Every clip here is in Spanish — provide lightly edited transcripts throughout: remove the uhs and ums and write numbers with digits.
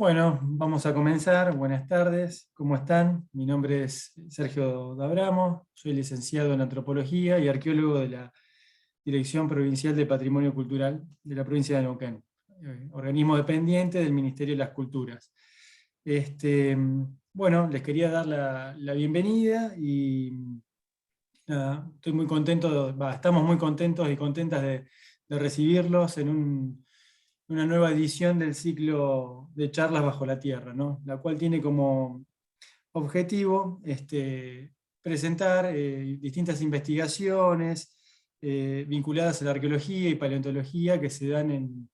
Bueno, vamos a comenzar. Buenas tardes, ¿cómo están? Mi nombre es Sergio D'Abramo, soy licenciado en Antropología y arqueólogo de la Dirección Provincial de Patrimonio Cultural de la provincia de Neuquén, organismo dependiente del Ministerio de las Culturas. Este, bueno, les quería dar la bienvenida y nada, estoy muy contento, estamos muy contentos y contentas de recibirlos en una nueva edición del ciclo de charlas bajo la tierra, ¿no? La cual tiene como objetivo presentar distintas investigaciones vinculadas a la arqueología y paleontología que se dan en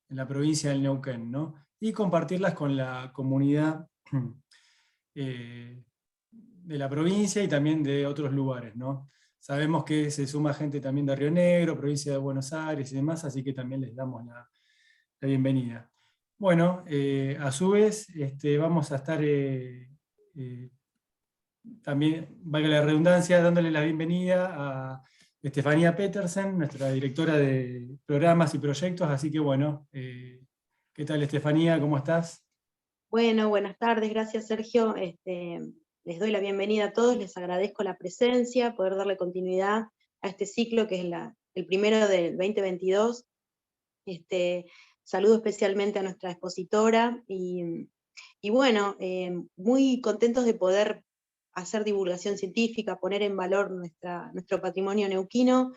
la provincia del Neuquén, ¿no? Y compartirlas con la comunidad de la provincia y también de otros lugares, ¿no? Sabemos que se suma gente también de Río Negro, provincia de Buenos Aires y demás, así que también les damos la bienvenida. Bueno, a su vez vamos a estar también, valga la redundancia, dándole la bienvenida a Estefanía Petersen, nuestra directora de programas y proyectos, así que bueno, ¿qué tal Estefanía? ¿Cómo estás? Bueno, buenas tardes, gracias Sergio. Les doy la bienvenida a todos, les agradezco la presencia, poder darle continuidad a este ciclo que es el primero del 2022. Saludo especialmente a nuestra expositora y bueno, muy contentos de poder hacer divulgación científica, poner en valor nuestro patrimonio neuquino.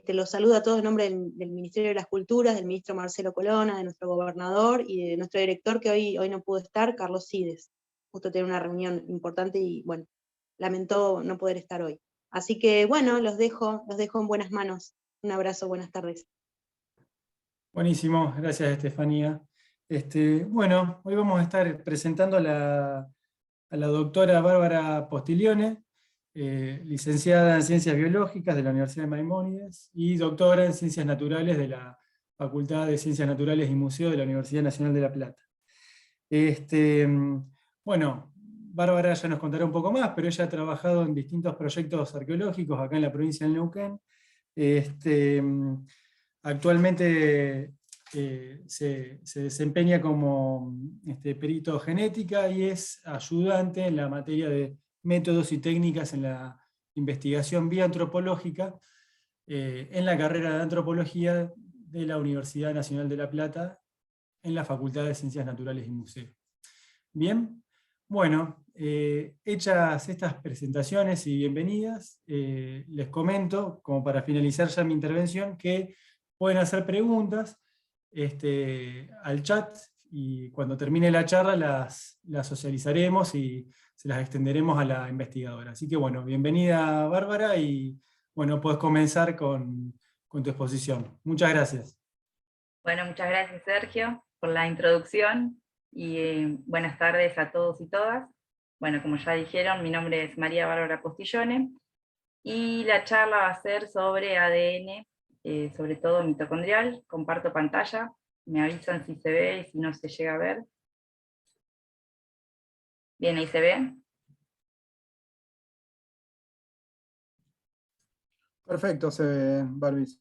Los saludo a todos en nombre del Ministerio de las Culturas, del ministro Marcelo Colonna, de nuestro gobernador y de nuestro director que hoy no pudo estar, Carlos Sides. Justo tiene una reunión importante y bueno, lamentó no poder estar hoy. Así que bueno, los dejo en buenas manos. Un abrazo, buenas tardes. Buenísimo, gracias Estefanía. Bueno, hoy vamos a estar presentando a la doctora Bárbara Postiglione, licenciada en Ciencias Biológicas de la Universidad de Maimónides y doctora en Ciencias Naturales de la Facultad de Ciencias Naturales y Museo de la Universidad Nacional de La Plata. Este, bueno, Bárbara ya nos contará un poco más, pero ella ha trabajado en distintos proyectos arqueológicos acá en la provincia del Neuquén. Este, Actualmente se desempeña como perito genética y es ayudante en la materia de métodos y técnicas en la investigación bioantropológica en la carrera de antropología de la Universidad Nacional de La Plata en la Facultad de Ciencias Naturales y Museos. Bien, bueno, hechas estas presentaciones y bienvenidas, les comento, como para finalizar ya mi intervención, que pueden hacer preguntas al chat y cuando termine la charla las socializaremos y se las extenderemos a la investigadora. Así que bueno, bienvenida Bárbara y bueno, puedes comenzar con tu exposición. Muchas gracias. Bueno, muchas gracias Sergio por la introducción y buenas tardes a todos y todas. Bueno, como ya dijeron, mi nombre es María Bárbara Postiglione y la charla va a ser sobre ADN, sobre todo mitocondrial. Comparto pantalla, me avisan si se ve y si no se llega a ver. Bien, ahí se ve. Perfecto, se ve, Barbie.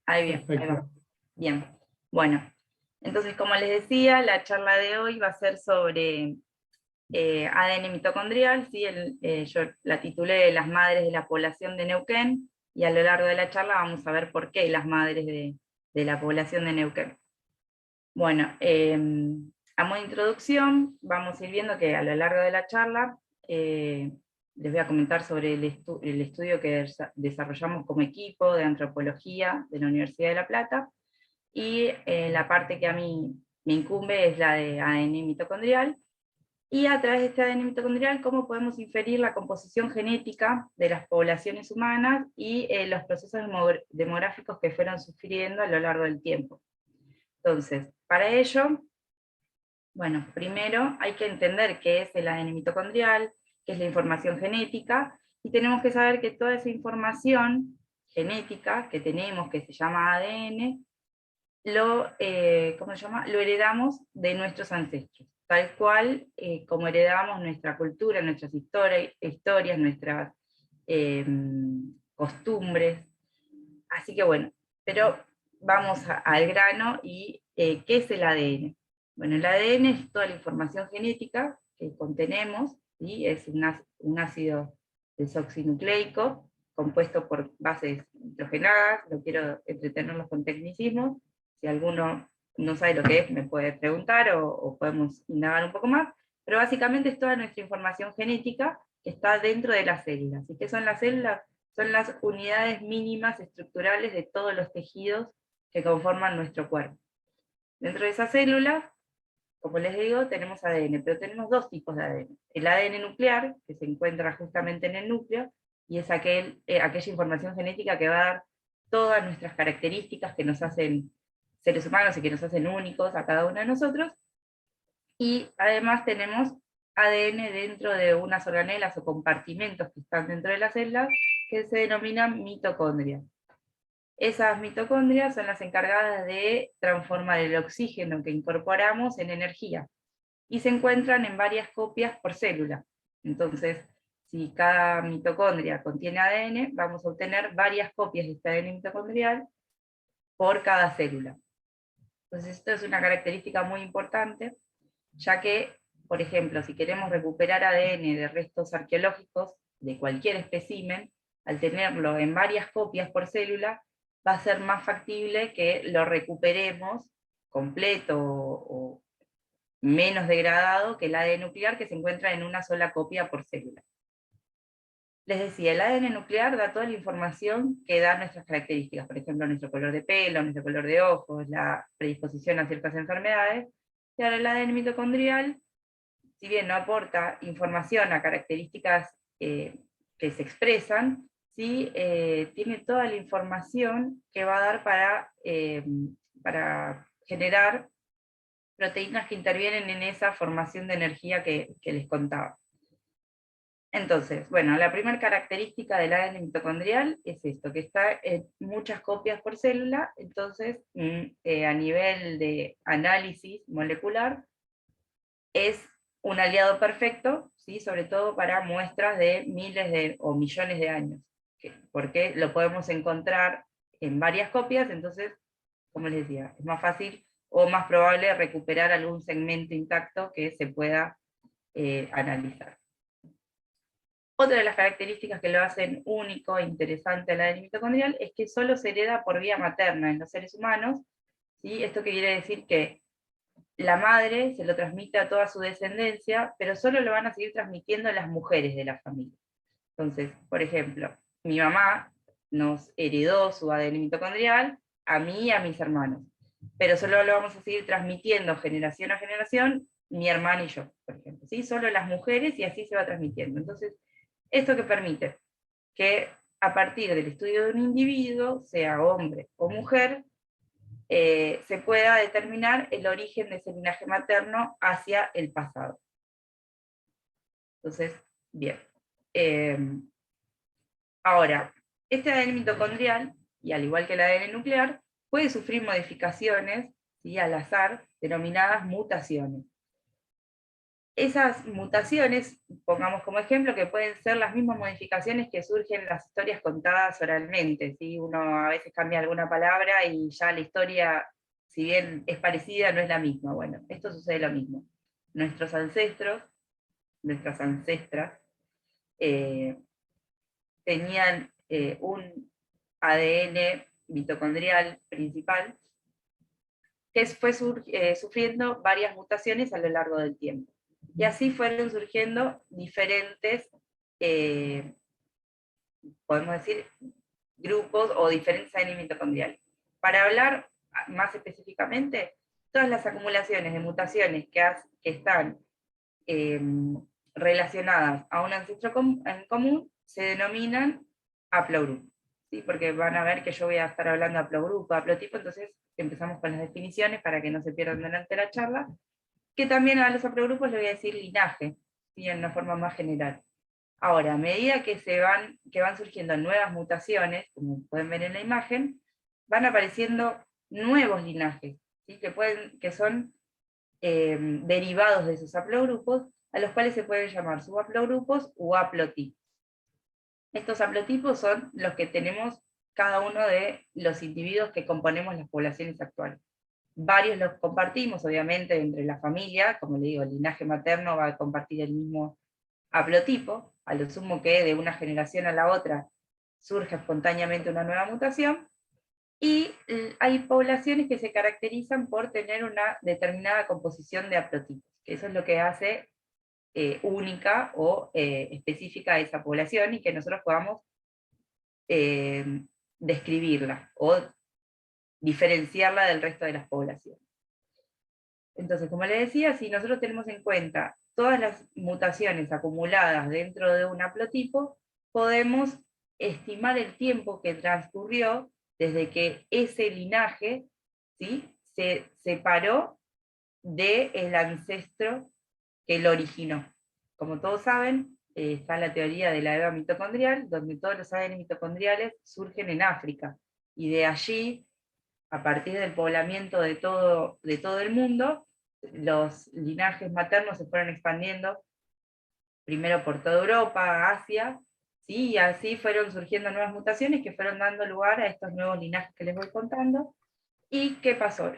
Ahí bien, ahí va. Bien, bueno. Entonces, como les decía, la charla de hoy va a ser sobre ADN mitocondrial, ¿sí? Yo la titulé Las madres de la población de Neuquén, y a lo largo de la charla vamos a ver por qué las madres de la población de Neuquén. Bueno, a modo de introducción, vamos a ir viendo que a lo largo de la charla les voy a comentar sobre el estudio que desarrollamos como equipo de antropología de la Universidad de La Plata, y la parte que a mí me incumbe es la de ADN mitocondrial, y a través de este ADN mitocondrial cómo podemos inferir la composición genética de las poblaciones humanas y los procesos demográficos que fueron sufriendo a lo largo del tiempo. Entonces, para ello, bueno, primero hay que entender qué es el ADN mitocondrial, qué es la información genética, y tenemos que saber que toda esa información genética que tenemos, que se llama ADN, ¿cómo se llama? Lo heredamos de nuestros ancestros, tal cual como heredamos nuestra cultura, nuestras historias, nuestras costumbres. Así que bueno, pero vamos al grano y ¿qué es el ADN? Bueno, el ADN es toda la información genética que contenemos, ¿sí? Es un ácido desoxinucleico compuesto por bases nitrogenadas. No quiero entretenerlos con tecnicismos. Si alguno no sabe lo que es, me puede preguntar o podemos indagar un poco más. Pero básicamente es toda nuestra información genética que está dentro de las células. ¿Y qué son las células? Son las unidades mínimas estructurales de todos los tejidos que conforman nuestro cuerpo. Dentro de esas células, como les digo, tenemos ADN, pero tenemos dos tipos de ADN. El ADN nuclear, que se encuentra justamente en el núcleo, y es aquella información genética que va a dar todas nuestras características que nos hacen seres humanos y que nos hacen únicos a cada uno de nosotros. Y además tenemos ADN dentro de unas organelas o compartimentos que están dentro de las células, que se denominan mitocondrias. Esas mitocondrias son las encargadas de transformar el oxígeno que incorporamos en energía, y se encuentran en varias copias por célula. Entonces, si cada mitocondria contiene ADN, vamos a obtener varias copias de este ADN mitocondrial por cada célula. Entonces, esto es una característica muy importante, ya que, por ejemplo, si queremos recuperar ADN de restos arqueológicos de cualquier espécimen, al tenerlo en varias copias por célula, va a ser más factible que lo recuperemos completo o menos degradado que el ADN nuclear, que se encuentra en una sola copia por célula. Les decía, el ADN nuclear da toda la información que da nuestras características, por ejemplo, nuestro color de pelo, nuestro color de ojos, la predisposición a ciertas enfermedades, y ahora el ADN mitocondrial, si bien no aporta información a características que se expresan, sí tiene toda la información que va a dar para generar proteínas que intervienen en esa formación de energía que les contaba. Entonces, bueno, la primera característica del ADN mitocondrial es esto, que está en muchas copias por célula. Entonces, a nivel de análisis molecular, es un aliado perfecto, ¿sí? Sobre todo para muestras de miles o millones de años, porque lo podemos encontrar en varias copias. Entonces, como les decía, es más fácil o más probable recuperar algún segmento intacto que se pueda analizar. Otra de las características que lo hacen único e interesante al ADN mitocondrial es que solo se hereda por vía materna en los seres humanos, ¿sí? Esto quiere decir que la madre se lo transmite a toda su descendencia, pero solo lo van a seguir transmitiendo las mujeres de la familia. Entonces, por ejemplo, mi mamá nos heredó su ADN mitocondrial a mí y a mis hermanos, pero solo lo vamos a seguir transmitiendo generación a generación, mi hermana y yo, por ejemplo, ¿sí? Solo las mujeres, y así se va transmitiendo. Entonces, ¿esto que permite? Que a partir del estudio de un individuo, sea hombre o mujer, se pueda determinar el origen de ese linaje materno hacia el pasado. Entonces, bien. Ahora, este ADN mitocondrial, y al igual que el ADN nuclear, puede sufrir modificaciones, ¿sí? Al azar, denominadas mutaciones. Esas mutaciones, pongamos como ejemplo, que pueden ser las mismas modificaciones que surgen en las historias contadas oralmente, ¿sí? Uno a veces cambia alguna palabra y ya la historia, si bien es parecida, no es la misma. Bueno, esto sucede lo mismo. Nuestros ancestros, nuestras ancestras, tenían un ADN mitocondrial principal que fue sufriendo varias mutaciones a lo largo del tiempo. Y así fueron surgiendo diferentes, podemos decir, grupos o diferentes ADN mitocondriales. Para hablar más específicamente, todas las acumulaciones de mutaciones que están relacionadas a un ancestro en común se denominan haplogrupo, ¿sí? Porque van a ver que yo voy a estar hablando de haplogrupo, haplotipo, entonces empezamos con las definiciones para que no se pierdan durante la charla, que también a los haplogrupos le voy a decir linaje, ¿sí? En una forma más general. Ahora, a medida que van surgiendo nuevas mutaciones, como pueden ver en la imagen, van apareciendo nuevos linajes, ¿sí? que son derivados de esos haplogrupos, a los cuales se pueden llamar subhaplogrupos u haplotipos. Estos haplotipos son los que tenemos cada uno de los individuos que componemos las poblaciones actuales. varios los compartimos, obviamente, entre la familia, como le digo, el linaje materno va a compartir el mismo haplotipo, a lo sumo que de una generación a la otra surge espontáneamente una nueva mutación, y hay poblaciones que se caracterizan por tener una determinada composición de haplotipos, que eso es lo que hace única o específica a esa población, y que nosotros podamos describirla o diferenciarla del resto de las poblaciones. Entonces, como les decía, si nosotros tenemos en cuenta todas las mutaciones acumuladas dentro de un haplotipo, podemos estimar el tiempo que transcurrió desde que ese linaje, ¿sí?, se separó del ancestro que lo originó. Como todos saben, está la teoría de la EVA mitocondrial, donde todos los ADN mitocondriales surgen en África, y de allí, a partir del poblamiento de todo el mundo, los linajes maternos se fueron expandiendo primero por toda Europa, Asia, ¿sí? Y así fueron surgiendo nuevas mutaciones que fueron dando lugar a estos nuevos linajes que les voy contando. ¿Y qué pasó?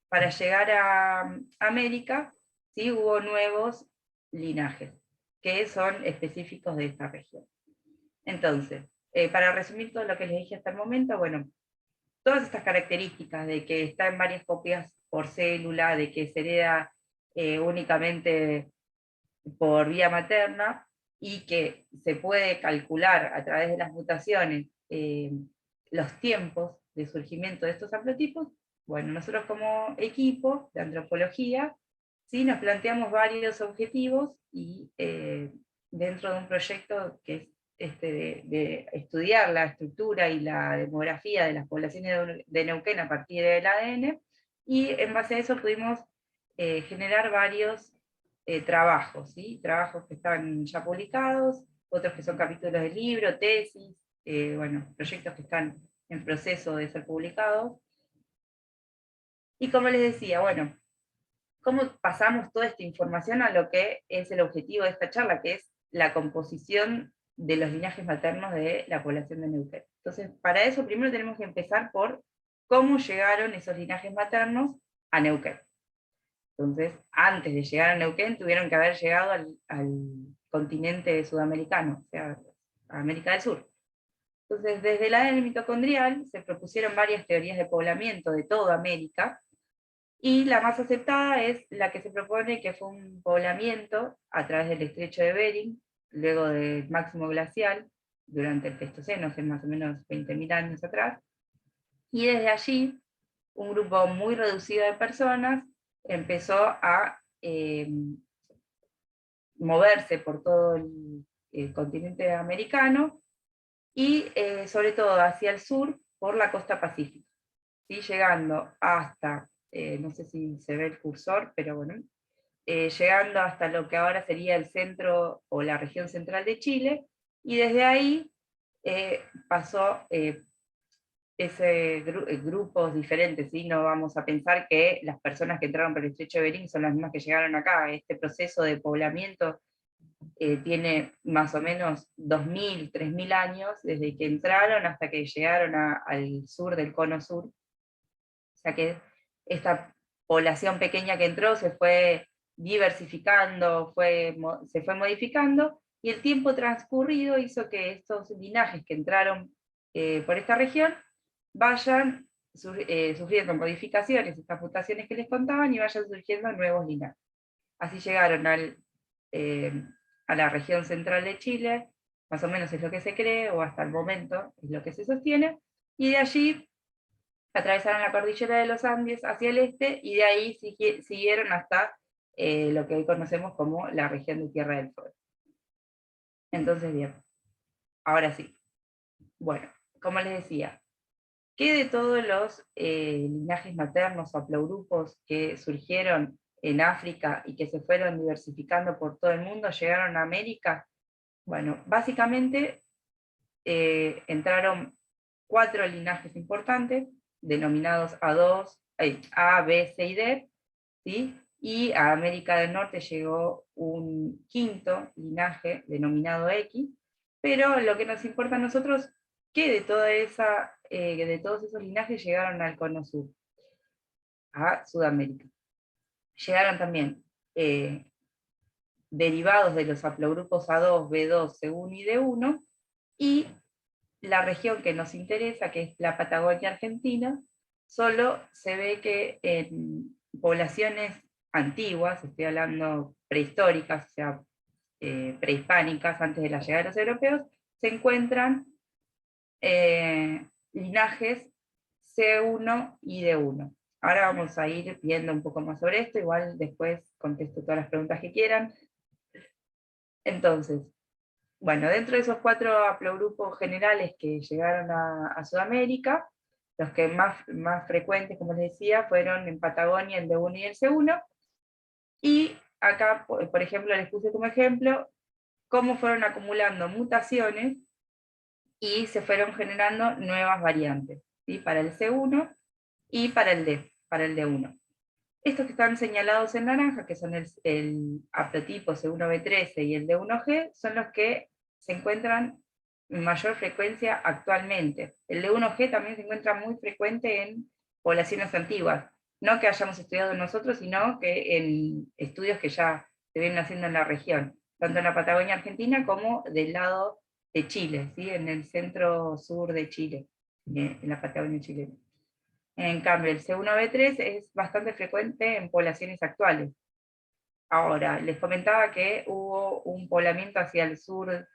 Para llegar a América, ¿sí?, hubo nuevos linajes que son específicos de esta región. Entonces, para resumir todo lo que les dije hasta el momento, bueno, todas estas características de que está en varias copias por célula, de que se hereda únicamente por vía materna, y que se puede calcular a través de las mutaciones los tiempos de surgimiento de estos haplotipos, bueno, nosotros como equipo de antropología, ¿sí?, nos planteamos varios objetivos, y dentro de un proyecto que es de estudiar la estructura y la demografía de las poblaciones de Neuquén a partir del ADN, y en base a eso pudimos generar varios trabajos, ¿sí?, trabajos que están ya publicados, otros que son capítulos de libro, tesis, bueno, proyectos que están en proceso de ser publicados. Y como les decía, bueno, ¿cómo pasamos toda esta información a lo que es el objetivo de esta charla, que es la composición de los linajes maternos de la población de Neuquén? Entonces, para eso primero tenemos que empezar por cómo llegaron esos linajes maternos a Neuquén. Entonces, antes de llegar a Neuquén, tuvieron que haber llegado al continente sudamericano, o sea, a América del Sur. Entonces, desde el ADN mitocondrial se propusieron varias teorías de poblamiento de toda América, y la más aceptada es la que se propone que fue un poblamiento a través del estrecho de Bering, luego del máximo glacial, durante el Pleistoceno, hace más o menos 20.000 años atrás, y desde allí un grupo muy reducido de personas empezó a moverse por todo el continente americano, y sobre todo hacia el sur por la costa pacífica, ¿sí?, llegando hasta, no sé si se ve el cursor, pero bueno, llegando hasta lo que ahora sería el centro o la región central de Chile, y desde ahí pasó grupos diferentes, ¿sí? No vamos a pensar que las personas que entraron por el estrecho de Bering son las mismas que llegaron acá. Este proceso de poblamiento tiene más o menos 2.000, 3.000 años, desde que entraron hasta que llegaron al sur del cono sur. O sea que esta población pequeña que entró se fue diversificando, se fue modificando, y el tiempo transcurrido hizo que estos linajes que entraron por esta región vayan sufriendo modificaciones, estas mutaciones que les contaban, y vayan surgiendo nuevos linajes. Así llegaron a la región central de Chile, más o menos es lo que se cree, o hasta el momento es lo que se sostiene, y de allí atravesaron la cordillera de los Andes hacia el este, y de ahí siguieron hasta lo que hoy conocemos como la región de Tierra del Fuego. Entonces, bien, ahora sí. Bueno, como les decía, ¿qué de todos los linajes maternos o haplogrupos que surgieron en África y que se fueron diversificando por todo el mundo llegaron a América? Bueno, básicamente entraron 4 linajes importantes, denominados A, B, C y D, ¿sí? Y a América del Norte llegó un quinto linaje denominado X, pero lo que nos importa a nosotros, ¿qué de todos esos linajes llegaron al cono sur? a Sudamérica. Llegaron también derivados de los haplogrupos A2, B2, C1 y D1, y la región que nos interesa, que es la Patagonia Argentina, solo se ve que en poblaciones antiguas, estoy hablando prehistóricas, o sea, prehispánicas, antes de la llegada de los europeos, se encuentran linajes C1 y D1. Ahora vamos a ir viendo un poco más sobre esto, igual después contesto todas las preguntas que quieran. Entonces, bueno, dentro de esos 4 haplogrupos generales que llegaron a Sudamérica, los que más frecuentes, como les decía, fueron en Patagonia el D1 y el C1, y acá, por ejemplo, les puse como ejemplo cómo fueron acumulando mutaciones y se fueron generando nuevas variantes, ¿sí? Para el C1 y para el D1. Estos que están señalados en naranja, que son el haplotipo C1b13 y el D1G, son los que se encuentran en mayor frecuencia actualmente. El D1G también se encuentra muy frecuente en poblaciones antiguas, no que hayamos estudiado nosotros, sino que en estudios que ya se vienen haciendo en la región, tanto en la Patagonia Argentina como del lado de Chile, ¿sí? En el centro sur de Chile, en la Patagonia chilena. En cambio, el C1b3 es bastante frecuente en poblaciones actuales. Ahora, les comentaba que hubo un poblamiento hacia el sur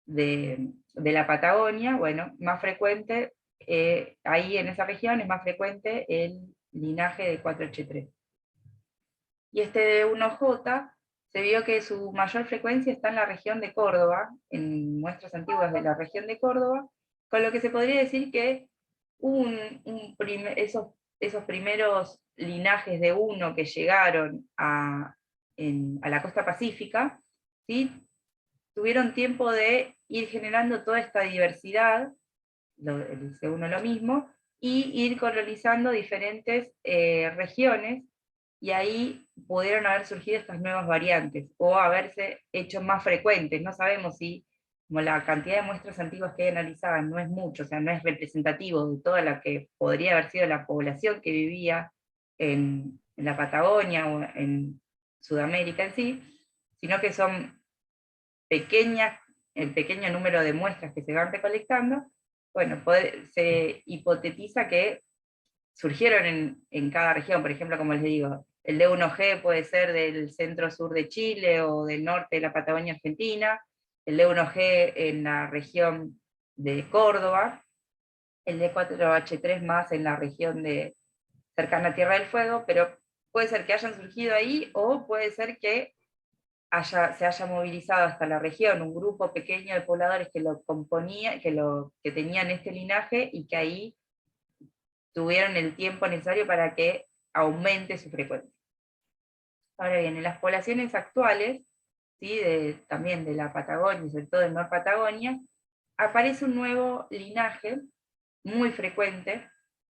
de la Patagonia, bueno, más frecuente, ahí en esa región es más frecuente el linaje de 4H3. Y este D1J se vio que su mayor frecuencia está en la región de Córdoba, en muestras antiguas de la región de Córdoba, con lo que se podría decir que esos primeros linajes de uno que llegaron a la costa pacífica, ¿sí? Tuvieron tiempo de ir generando toda esta diversidad, el C1 lo mismo, y ir colonizando diferentes regiones, y ahí pudieron haber surgido estas nuevas variantes, o haberse hecho más frecuentes. No sabemos si, como la cantidad de muestras antiguas que hay analizadas no es mucho, o sea, no es representativo de toda la que podría haber sido la población que vivía en la Patagonia o en Sudamérica en sí, sino que son el pequeño número de muestras que se van recolectando. Bueno, se hipotetiza que surgieron en cada región. Por ejemplo, como les digo, el D1G puede ser del centro-sur de Chile o del norte de la Patagonia Argentina, el D1G en la región de Córdoba, el D4H3 más en la región cercana a Tierra del Fuego, pero puede ser que hayan surgido ahí, o puede ser que se haya movilizado hasta la región un grupo pequeño de pobladores que lo componía, que tenían este linaje, y que ahí tuvieron el tiempo necesario para que aumente su frecuencia. Ahora bien, en las poblaciones actuales, ¿sí? También de la Patagonia, sobre todo del Norte Patagonia, aparece un nuevo linaje muy frecuente,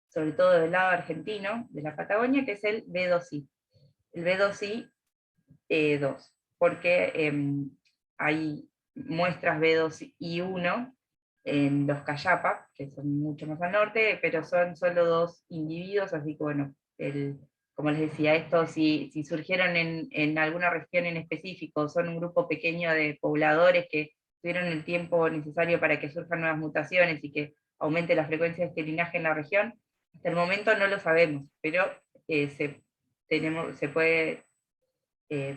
sobre todo del lado argentino de la Patagonia, que es el B2I. El B2I2, porque hay muestras B2I1 en los Cayapa, que son mucho más al norte, pero son solo 2 individuos, así que bueno, como les decía, estos si surgieron en alguna región en específico, son un grupo pequeño de pobladores que tuvieron el tiempo necesario para que surjan nuevas mutaciones y que aumente la frecuencia de este linaje en la región, hasta el momento no lo sabemos, pero se puede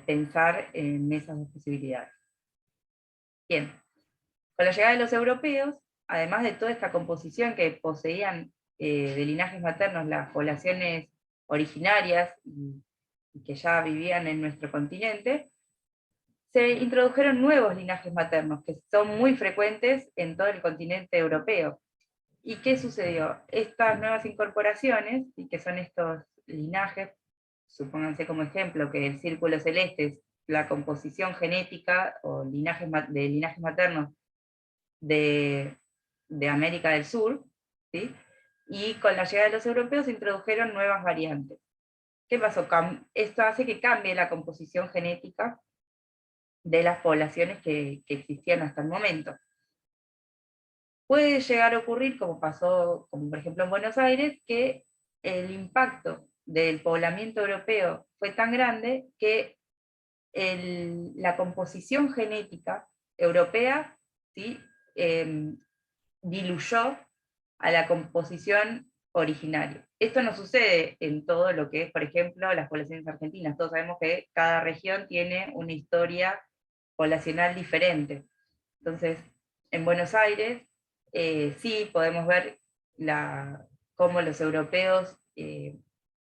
pensar en esas dos posibilidades. Bien, con la llegada de los europeos, además de toda esta composición que poseían de linajes maternos las poblaciones originarias y que ya vivían en nuestro continente, se introdujeron nuevos linajes maternos que son muy frecuentes en todo el continente europeo. ¿Y qué sucedió? Estas nuevas incorporaciones, y que son estos linajes, supónganse como ejemplo que el círculo celeste es la composición genética o de linajes maternos de América del Sur, ¿sí? Y con la llegada de los europeos se introdujeron nuevas variantes. ¿Qué pasó? Esto hace que cambie la composición genética de las poblaciones que existían hasta el momento. Puede llegar a ocurrir, como pasó, como por ejemplo en Buenos Aires, que el impacto del poblamiento europeo fue tan grande que la composición genética europea, ¿sí? Diluyó a la composición originaria. Esto no sucede en todo lo que es, por ejemplo, las poblaciones argentinas. Todos sabemos que cada región tiene una historia poblacional diferente. Entonces, en Buenos Aires, sí podemos ver cómo los europeos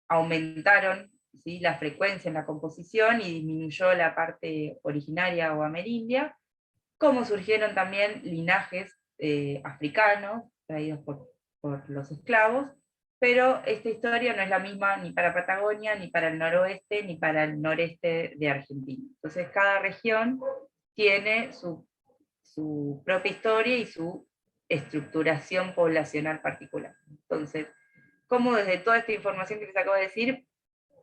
aumentaron, ¿sí?, la frecuencia en la composición y disminuyó la parte originaria o amerindia, cómo surgieron también linajes africanos traídos por los esclavos, pero esta historia no es la misma ni para Patagonia, ni para el noroeste, ni para el noreste de Argentina. Entonces cada región tiene su propia historia y su estructuración poblacional particular. Entonces, ¿cómo desde toda esta información que les acabo de decir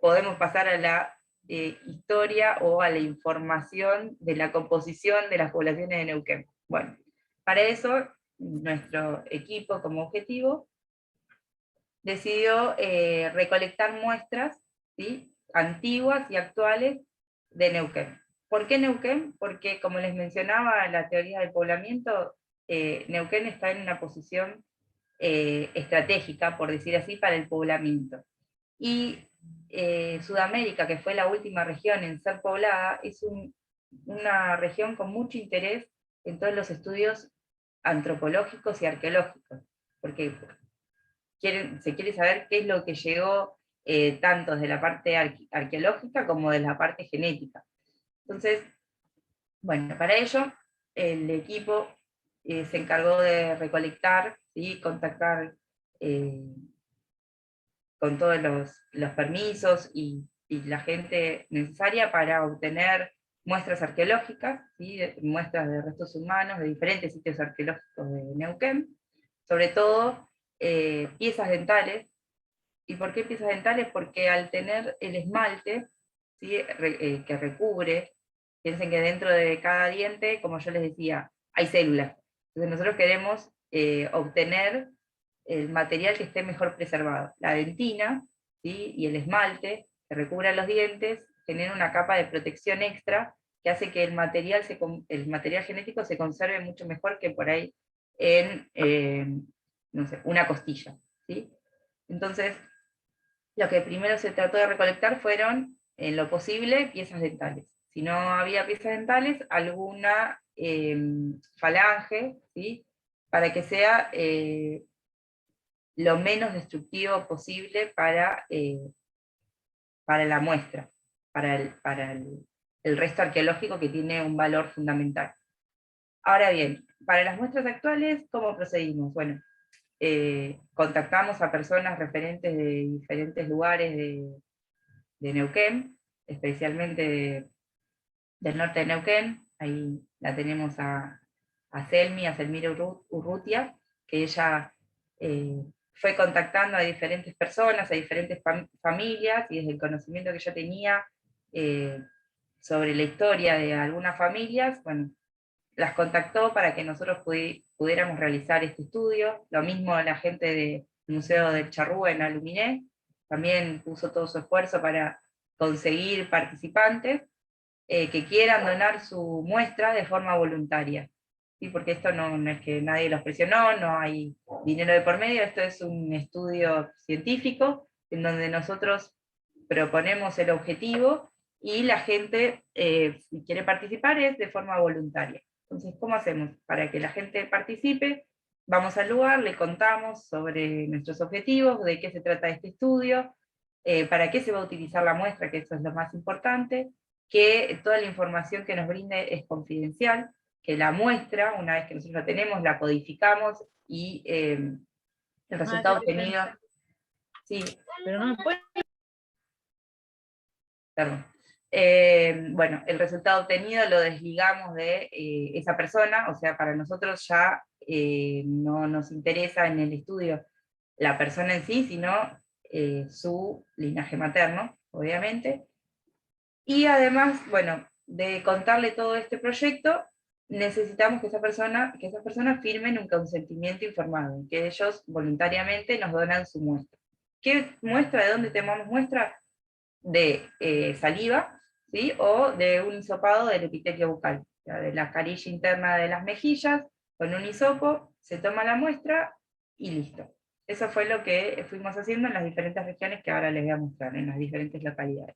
podemos pasar a la historia o a la información de la composición de las poblaciones de Neuquén? Bueno, para eso nuestro equipo como objetivo decidió recolectar muestras, ¿sí?, antiguas y actuales de Neuquén. ¿Por qué Neuquén? Porque, como les mencionaba, la teoría del poblamiento, Neuquén está en una posición estratégica, por decir así, para el poblamiento. Y Sudamérica, que fue la última región en ser poblada, es una región con mucho interés en todos los estudios antropológicos y arqueológicos, porque se quiere saber qué es lo que llegó tanto de la parte arqueológica como de la parte genética. Entonces, bueno, para ello el equipo se encargó de recolectar, ¿sí?, contactar con todos los permisos y la gente necesaria para obtener muestras arqueológicas, ¿sí?, muestras de restos humanos de diferentes sitios arqueológicos de Neuquén, sobre todo piezas dentales. ¿Y por qué piezas dentales? Porque al tener el esmalte, ¿sí?, que recubre, piensen que dentro de cada diente, como yo les decía, hay células. Entonces nosotros queremos obtener el material que esté mejor preservado. La dentina, ¿sí?, y el esmalte que recubran los dientes generan una capa de protección extra que hace que el material genético se conserve mucho mejor que por ahí en no sé, una costilla, ¿sí? Entonces, lo que primero se trató de recolectar fueron, en lo posible, piezas dentales. Si no había piezas dentales, alguna falange, ¿sí?, para que sea lo menos destructivo posible para la muestra, para el resto arqueológico que tiene un valor fundamental. Ahora bien, para las muestras actuales, ¿cómo procedimos? Bueno, contactamos a personas referentes de diferentes lugares de Neuquén, especialmente del norte de Neuquén. Ahí la tenemos a Selmira Urrutia, que ella fue contactando a diferentes personas, a diferentes familias, y desde el conocimiento que yo tenía sobre la historia de algunas familias, bueno, las contactó para que nosotros pudiéramos realizar este estudio. Lo mismo la gente del Museo del Charrúa en Aluminé, también puso todo su esfuerzo para conseguir participantes que quieran donar su muestra de forma voluntaria. ¿Sí? Porque esto no es que nadie los presionó, no hay dinero de por medio, esto es un estudio científico en donde nosotros proponemos el objetivo y la gente, si quiere participar, es de forma voluntaria. Entonces, ¿cómo hacemos? Para que la gente participe, vamos al lugar, le contamos sobre nuestros objetivos, de qué se trata este estudio, para qué se va a utilizar la muestra, que eso es lo más importante, que toda la información que nos brinde es confidencial, que la muestra, una vez que nosotros la tenemos, la codificamos y el resultado obtenido... Sí, pero no me puede... Perdón. Bueno, el resultado obtenido lo desligamos de esa persona, o sea, para nosotros ya no nos interesa en el estudio la persona en sí, sino su linaje materno, obviamente. Y además, bueno, de contarle todo este proyecto, necesitamos que esas personas firmen un consentimiento informado, que ellos voluntariamente nos donan su muestra. ¿Qué muestra? ¿De dónde tomamos muestra? De saliva, ¿sí? O de un hisopado del epitelio bucal, o sea, de la carilla interna de las mejillas, con un hisopo, se toma la muestra y listo. Eso fue lo que fuimos haciendo en las diferentes regiones que ahora les voy a mostrar, en las diferentes localidades.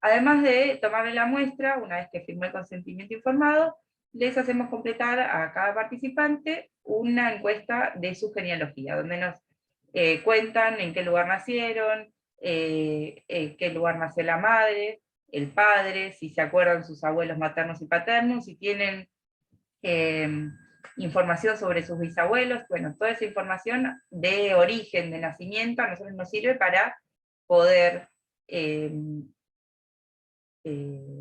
Además de tomarle la muestra, una vez que firmó el consentimiento informado, les hacemos completar a cada participante una encuesta de su genealogía, donde nos cuentan en qué lugar nacieron, en qué lugar nació la madre, el padre, si se acuerdan sus abuelos maternos y paternos, si tienen información sobre sus bisabuelos, bueno, toda esa información de origen, de nacimiento, a nosotros nos sirve para poder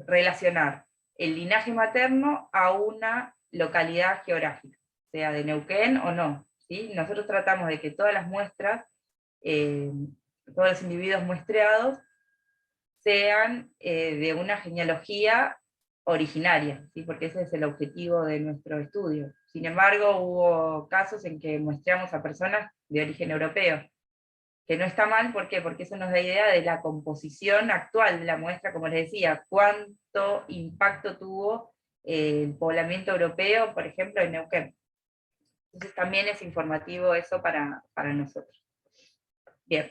relacionar el linaje materno a una localidad geográfica, sea de Neuquén o no, ¿sí? Nosotros tratamos de que todas las muestras, todos los individuos muestreados, sean de una genealogía originaria, ¿sí? Porque ese es el objetivo de nuestro estudio. Sin embargo, hubo casos en que muestreamos a personas de origen europeo, que no está mal, ¿por qué? Porque eso nos da idea de la composición actual de la muestra, como les decía, cuánto impacto tuvo el poblamiento europeo, por ejemplo, en Neuquén. Entonces también es informativo eso para nosotros. Bien,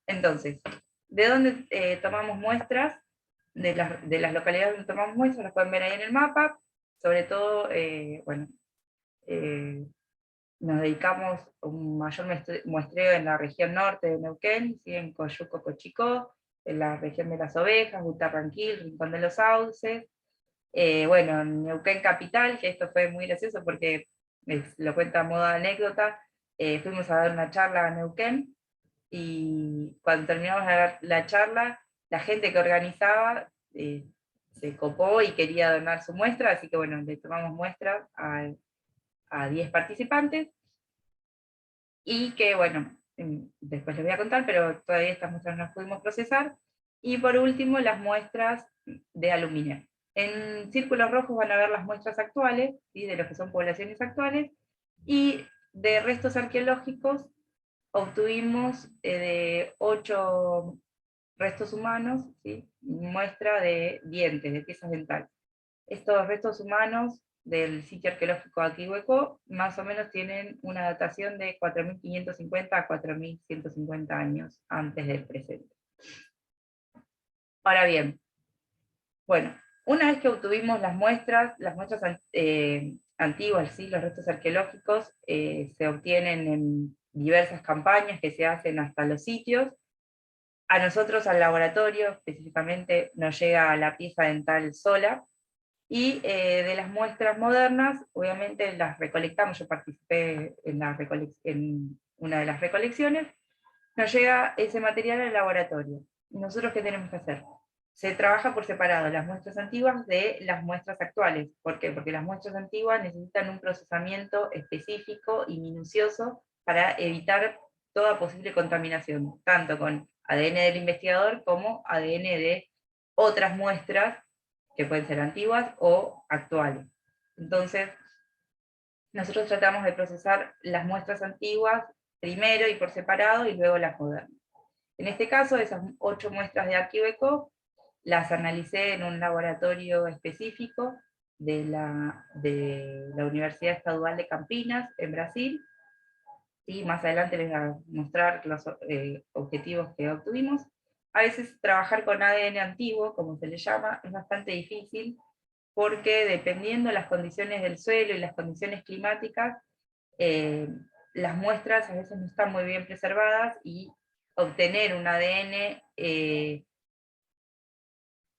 entonces, ¿de dónde tomamos muestras? De las localidades donde tomamos muestras, las pueden ver ahí en el mapa, sobre todo, bueno, nos dedicamos a un mayor muestreo en la región norte de Neuquén, ¿sí? En Coyuco, Cochicó, en la región de las Ovejas, Butarranquil, Rincón de los Sauces, bueno, en Neuquén capital, que esto fue muy gracioso porque lo cuenta a modo de anécdota, fuimos a dar una charla a Neuquén, y cuando terminamos la charla, la gente que organizaba se copó y quería donar su muestra, así que bueno, le tomamos muestra a 10 participantes, y que bueno, después les voy a contar, pero todavía estas muestras no las pudimos procesar. Y por último, las muestras de aluminio. En círculos rojos van a ver las muestras actuales, ¿sí? De lo que son poblaciones actuales, y de restos arqueológicos obtuvimos de 8 restos humanos, ¿sí? Muestra de dientes, de piezas dentales. Estos restos humanos del sitio arqueológico de Aquihueco más o menos tienen una datación de 4.550 a 4.150 años antes del presente. Ahora bien, bueno, una vez que obtuvimos las muestras antiguas, ¿sí? Los restos arqueológicos se obtienen en diversas campañas que se hacen hasta los sitios. A nosotros, al laboratorio, específicamente, nos llega la pieza dental sola, y de las muestras modernas, obviamente las recolectamos, yo participé en una de las recolecciones, nos llega ese material al laboratorio. ¿Nosotros qué tenemos que hacer? Se trabaja por separado las muestras antiguas de las muestras actuales. ¿Por qué? Porque las muestras antiguas necesitan un procesamiento específico y minucioso para evitar toda posible contaminación, tanto con ADN del investigador como ADN de otras muestras que pueden ser antiguas o actuales. Entonces, nosotros tratamos de procesar las muestras antiguas primero y por separado, y luego las modernas. En este caso, esas 8 muestras de Aquihueco las analicé en un laboratorio específico de la Universidad Estadual de Campinas, en Brasil, y más adelante les voy a mostrar los objetivos que obtuvimos. A veces trabajar con ADN antiguo, como se le llama, es bastante difícil, porque dependiendo de las condiciones del suelo y las condiciones climáticas, las muestras a veces no están muy bien preservadas, y obtener un ADN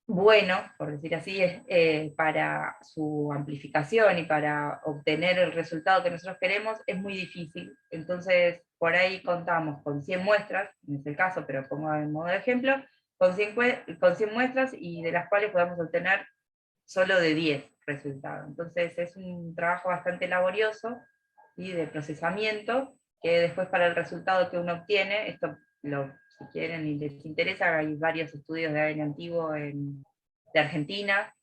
bueno, por decir así, para su amplificación y para obtener el resultado que nosotros queremos, es muy difícil. Entonces, por ahí contamos con 100 muestras, no es el caso, pero como en modo de ejemplo, con 100 muestras, y de las cuales podemos obtener solo de 10 resultados. Entonces es un trabajo bastante laborioso y de procesamiento, que después para el resultado que uno obtiene, esto si quieren y les interesa, hay varios estudios de ADN antiguo de Argentina,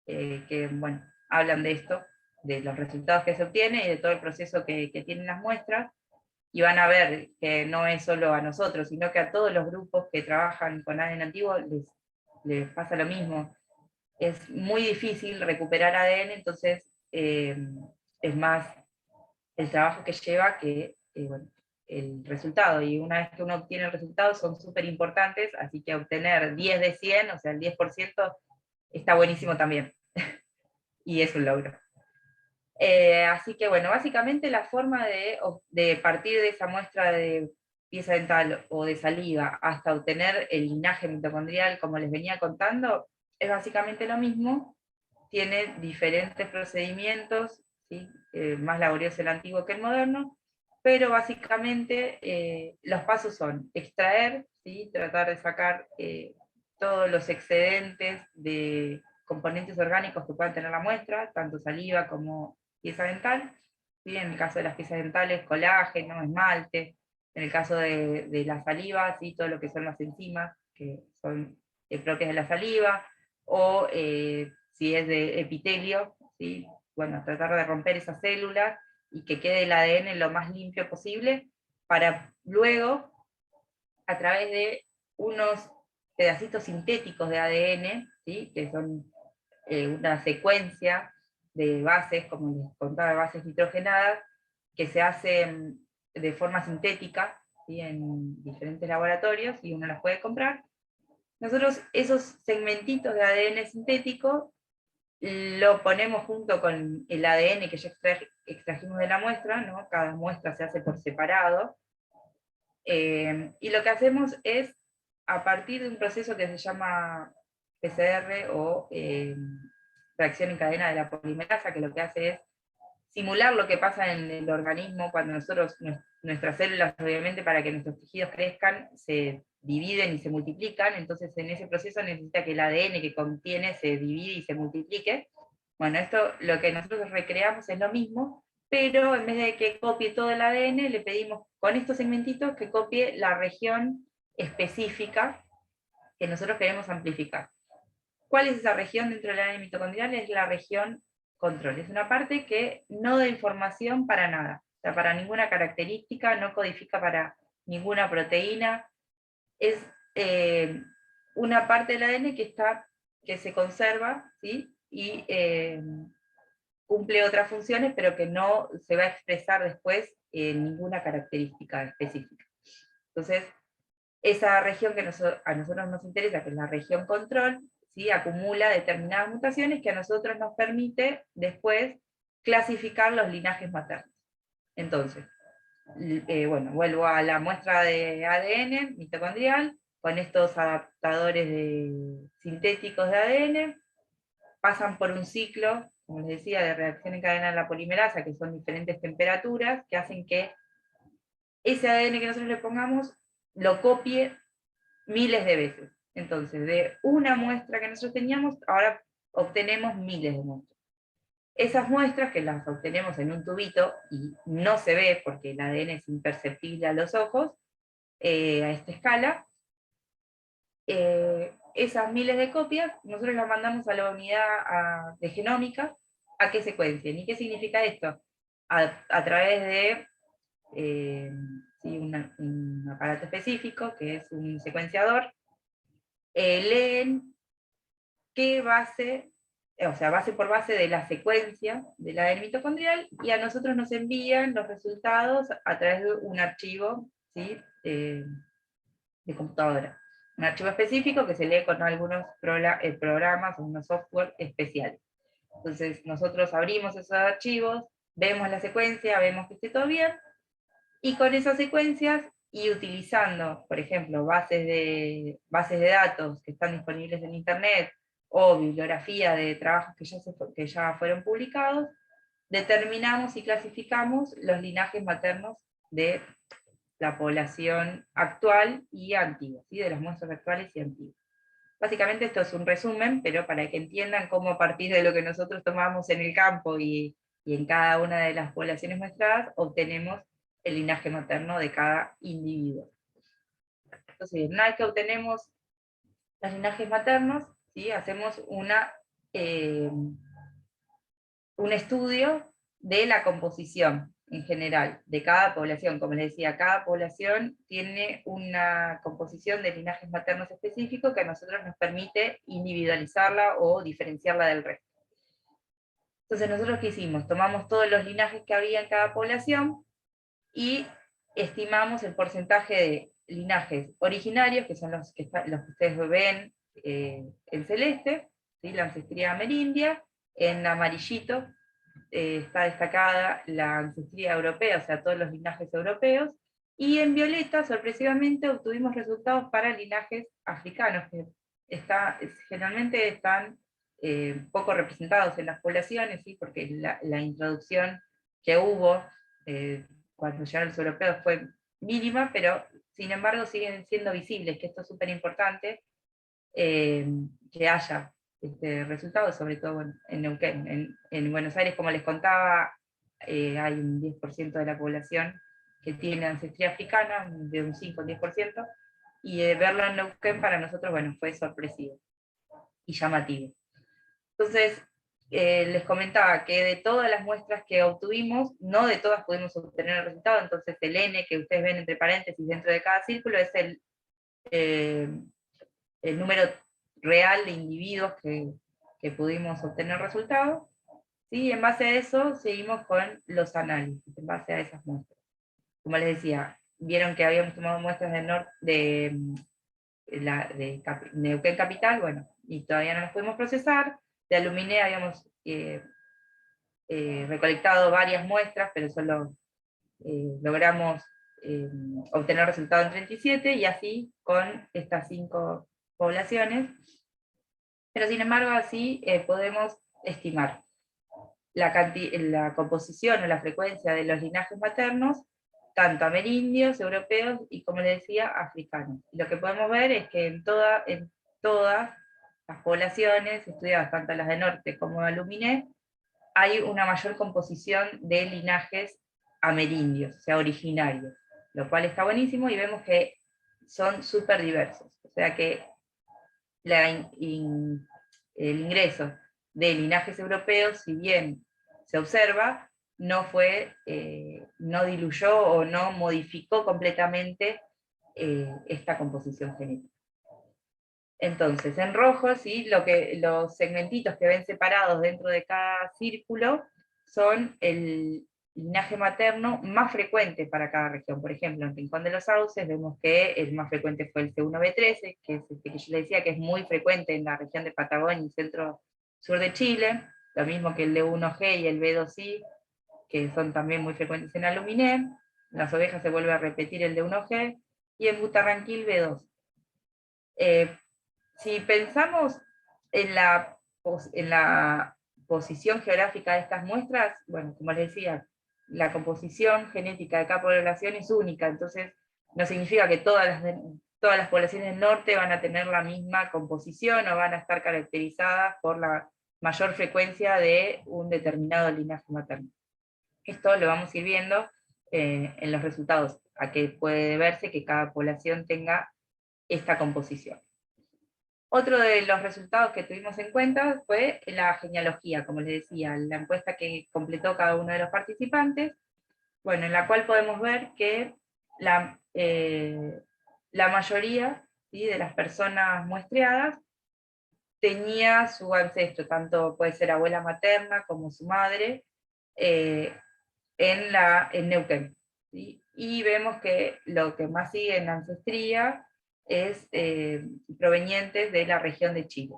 que bueno, hablan de esto, de los resultados que se obtienen y de todo el proceso que tienen las muestras. y van a ver que no es solo a nosotros, sino que a todos los grupos que trabajan con ADN antiguo les pasa lo mismo. Es muy difícil recuperar ADN, entonces es más el trabajo que lleva que bueno, el resultado, y una vez que uno obtiene el resultado son súper importantes, así que obtener 10 de 100, o sea el 10%, está buenísimo también, y es un logro. Así que bueno, básicamente la forma de partir de esa muestra de pieza dental o de saliva hasta obtener el linaje mitocondrial, como les venía contando, es básicamente lo mismo, tiene diferentes procedimientos, ¿sí? Más laborioso el antiguo que el moderno, pero básicamente los pasos son extraer, ¿sí? Tratar de sacar todos los excedentes de componentes orgánicos que puedan tener la muestra, tanto saliva como pieza dental, ¿sí? En el caso de las piezas dentales, colágeno, esmalte; en el caso de la saliva, ¿sí? Todo lo que son las enzimas, que son propias de la saliva, o si es de epitelio, ¿sí? Bueno, tratar de romper esas células y que quede el ADN lo más limpio posible, para luego, a través de unos pedacitos sintéticos de ADN, ¿sí? Que son una secuencia de bases, como les contaba, bases nitrogenadas, que se hacen de forma sintética, ¿sí? En diferentes laboratorios, y uno las puede comprar. Nosotros esos segmentitos de ADN sintético lo ponemos junto con el ADN que ya extrajimos de la muestra, ¿no? Cada muestra se hace por separado, y lo que hacemos es, a partir de un proceso que se llama PCR, o reacción en cadena de la polimerasa, que lo que hace es simular lo que pasa en el organismo cuando nuestras células, obviamente, para que nuestros tejidos crezcan, se dividen y se multiplican. Entonces en ese proceso necesita que el ADN que contiene se divide y se multiplique. Bueno, esto, lo que nosotros recreamos es lo mismo, pero en vez de que copie todo el ADN, le pedimos con estos segmentitos que copie la región específica que nosotros queremos amplificar. ¿Cuál es esa región dentro del ADN mitocondrial? Es la región control. Es una parte que no da información para nada, o sea, para ninguna característica, no codifica para ninguna proteína. Es una parte del ADN que se conserva, ¿sí? Y cumple otras funciones, pero que no se va a expresar después en ninguna característica específica. Entonces, esa región que a nosotros nos interesa, que es la región control, ¿sí? Acumula determinadas mutaciones que a nosotros nos permite después clasificar los linajes maternos. Entonces, bueno, vuelvo a la muestra de ADN mitocondrial, con estos adaptadores sintéticos de ADN, pasan por un ciclo, como les decía, de reacción en cadena de la polimerasa, que son diferentes temperaturas, que hacen que ese ADN que nosotros le pongamos lo copie miles de veces. Entonces, de una muestra que nosotros teníamos, ahora obtenemos miles de muestras. Esas muestras, que las obtenemos en un tubito y no se ve porque el ADN es imperceptible a los ojos, a esta escala, esas miles de copias, nosotros las mandamos a la unidad de genómica a que secuencien. ¿Y qué significa esto? A través de sí, un aparato específico, que es un secuenciador, leen qué base, o sea, base por base de la secuencia del ADN mitocondrial, y a nosotros nos envían los resultados a través de un archivo, ¿sí? De computadora. Un archivo específico que se lee con algunos programas o unos software especiales. Entonces nosotros abrimos esos archivos, vemos la secuencia, vemos que esté todo bien, y con esas secuencias, y utilizando, por ejemplo, bases de datos que están disponibles en Internet, o bibliografía de trabajos que ya fueron publicados, determinamos y clasificamos los linajes maternos de la población actual y antigua, ¿sí? De las muestras actuales y antiguas. Básicamente esto es un resumen, pero para que entiendan cómo, a partir de lo que nosotros tomamos en el campo y en cada una de las poblaciones muestradas, obtenemos el linaje materno de cada individuo. Entonces, una vez que obtenemos los linajes maternos, ¿sí? Hacemos un estudio de la composición. en general de cada población. Como les decía, cada población tiene una composición de linajes maternos específicos que a nosotros nos permite individualizarla o diferenciarla del resto. Entonces nosotros ¿qué hicimos? Tomamos todos los linajes que había en cada población y estimamos el porcentaje de linajes originarios, que son los que ustedes ven en celeste, ¿sí? La ancestría amerindia, en amarillito está destacada la ancestría europea, o sea, todos los linajes europeos, y en violeta, sorpresivamente, obtuvimos resultados para linajes africanos, que generalmente están poco representados en las poblaciones, ¿sí? Porque la introducción que hubo cuando llegaron los europeos fue mínima, pero sin embargo siguen siendo visibles, que esto es súper importante, que haya resultados, sobre todo bueno, en Neuquén. En Buenos Aires, como les contaba, hay un 10% de la población que tiene ancestría africana, de un 5 o 10%, y verlo en Neuquén para nosotros bueno, fue sorpresivo y llamativo. Entonces, les comentaba que de todas las muestras que obtuvimos, no de todas pudimos obtener el resultado, entonces el N que ustedes ven entre paréntesis dentro de cada círculo es el número real de individuos que pudimos obtener resultados, ¿sí? En base a eso seguimos con los análisis, en base a esas muestras. Como les decía, vieron que habíamos tomado muestras de Neuquén Capital, bueno, y todavía no las pudimos procesar. De Aluminé habíamos recolectado varias muestras, pero solo logramos obtener resultados en 37, y así con estas 5 poblaciones. Pero sin embargo, así podemos estimar la composición o la frecuencia de los linajes maternos, tanto amerindios, europeos y, como les decía, africanos. Y lo que podemos ver es que en todas las poblaciones estudiadas, tanto las de norte como de Aluminé, hay una mayor composición de linajes amerindios, o sea, originarios, lo cual está buenísimo, y vemos que son súper diversos. O sea que el ingreso de linajes europeos, si bien se observa, no diluyó o no modificó completamente esta composición genética. Entonces, en rojo, ¿sí? Los segmentitos que ven separados dentro de cada círculo son el linaje materno más frecuente para cada región. Por ejemplo, en Rincón de los Sauces vemos que el más frecuente fue el C1b13, que es que yo les decía que es muy frecuente en la región de Patagonia y centro-sur de Chile, lo mismo que el D1G y el B2I, que son también muy frecuentes en Aluminé. En las ovejas se vuelve a repetir el D1G, y en Butarranquil B2. Si pensamos en la posición geográfica de estas muestras, bueno, como les decía, la composición genética de cada población es única, entonces no significa que todas las poblaciones del norte van a tener la misma composición o van a estar caracterizadas por la mayor frecuencia de un determinado linaje materno. Esto lo vamos a ir viendo en los resultados, a que puede verse que cada población tenga esta composición. Otro de los resultados que tuvimos en cuenta fue la genealogía, como les decía, la encuesta que completó cada uno de los participantes, bueno, en la cual podemos ver que la mayoría, ¿sí?, de las personas muestreadas tenía su ancestro, tanto puede ser abuela materna como su madre, en Neuquén, ¿sí? Y vemos que lo que más sigue en la ancestría es provenientes de la región de Chile.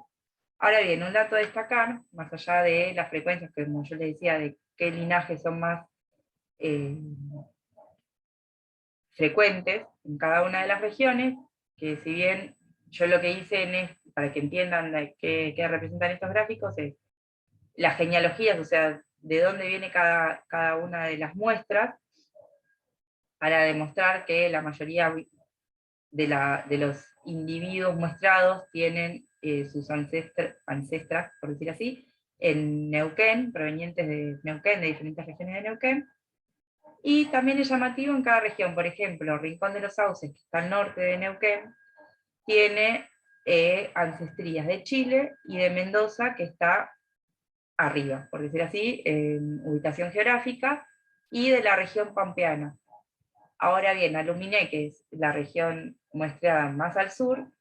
Ahora bien, un dato a destacar, más allá de las frecuencias, que como yo les decía, de qué linajes son más frecuentes en cada una de las regiones, que si bien yo lo que hice para que entiendan qué representan estos gráficos, es las genealogías, o sea, de dónde viene cada una de las muestras, para demostrar que la mayoría de los individuos muestrados tienen sus ancestras, por decir así, en Neuquén, provenientes de Neuquén, de diferentes regiones de Neuquén. Y también es llamativo en cada región. Por ejemplo, Rincón de los Sauces, que está al norte de Neuquén, tiene ancestrías de Chile, y de Mendoza, que está arriba, por decir así, en ubicación geográfica, y de la región pampeana. Ahora bien, Aluminé, que es la región muestreada más al sur,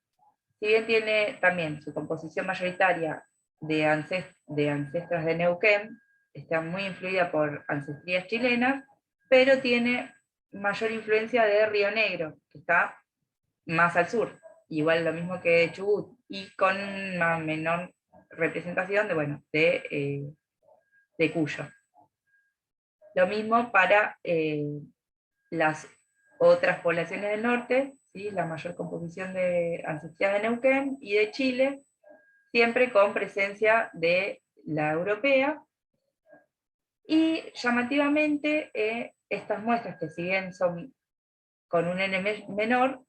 si bien tiene también su composición mayoritaria de ancestras de Neuquén, está muy influida por ancestrías chilenas, pero tiene mayor influencia de Río Negro, que está más al sur, igual lo mismo que Chubut, y con una menor representación de, bueno, de Cuyo. Lo mismo para las otras poblaciones del norte, ¿sí? La mayor composición de ancestrías de Neuquén y de Chile, siempre con presencia de la europea. Y llamativamente, estas muestras, que si bien son con un N menor,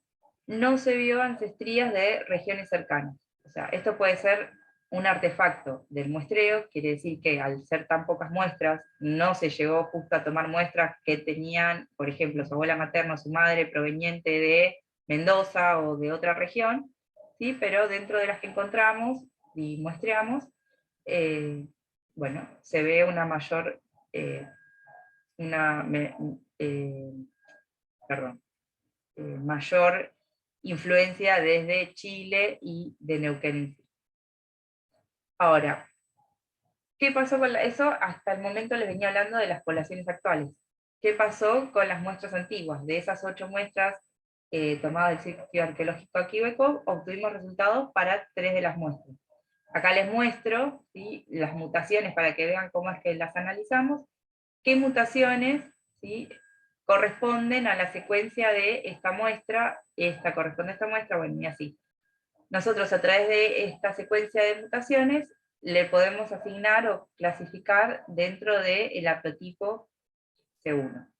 no se vio ancestrías de regiones cercanas. O sea, esto puede ser un artefacto del muestreo, quiere decir que al ser tan pocas muestras, no se llegó justo a tomar muestras que tenían, por ejemplo, su abuela materna o su madre proveniente de Mendoza o de otra región, ¿sí? Pero dentro de las que encontramos y muestreamos, bueno, se ve una mayor, mayor influencia desde Chile y de Neuquén. Ahora, ¿qué pasó con eso? Hasta el momento les venía hablando de las poblaciones actuales. ¿Qué pasó con las muestras antiguas? De esas 8 muestras tomadas del sitio arqueológico Aquihueco, obtuvimos resultados para 3 de las muestras. Acá les muestro, ¿sí?, las mutaciones para que vean cómo es que las analizamos, qué mutaciones, ¿sí?, corresponden a la secuencia de esta muestra, esta corresponde a esta muestra, bueno, y así. Nosotros a través de esta secuencia de mutaciones le podemos asignar o clasificar dentro del haplotipo C1.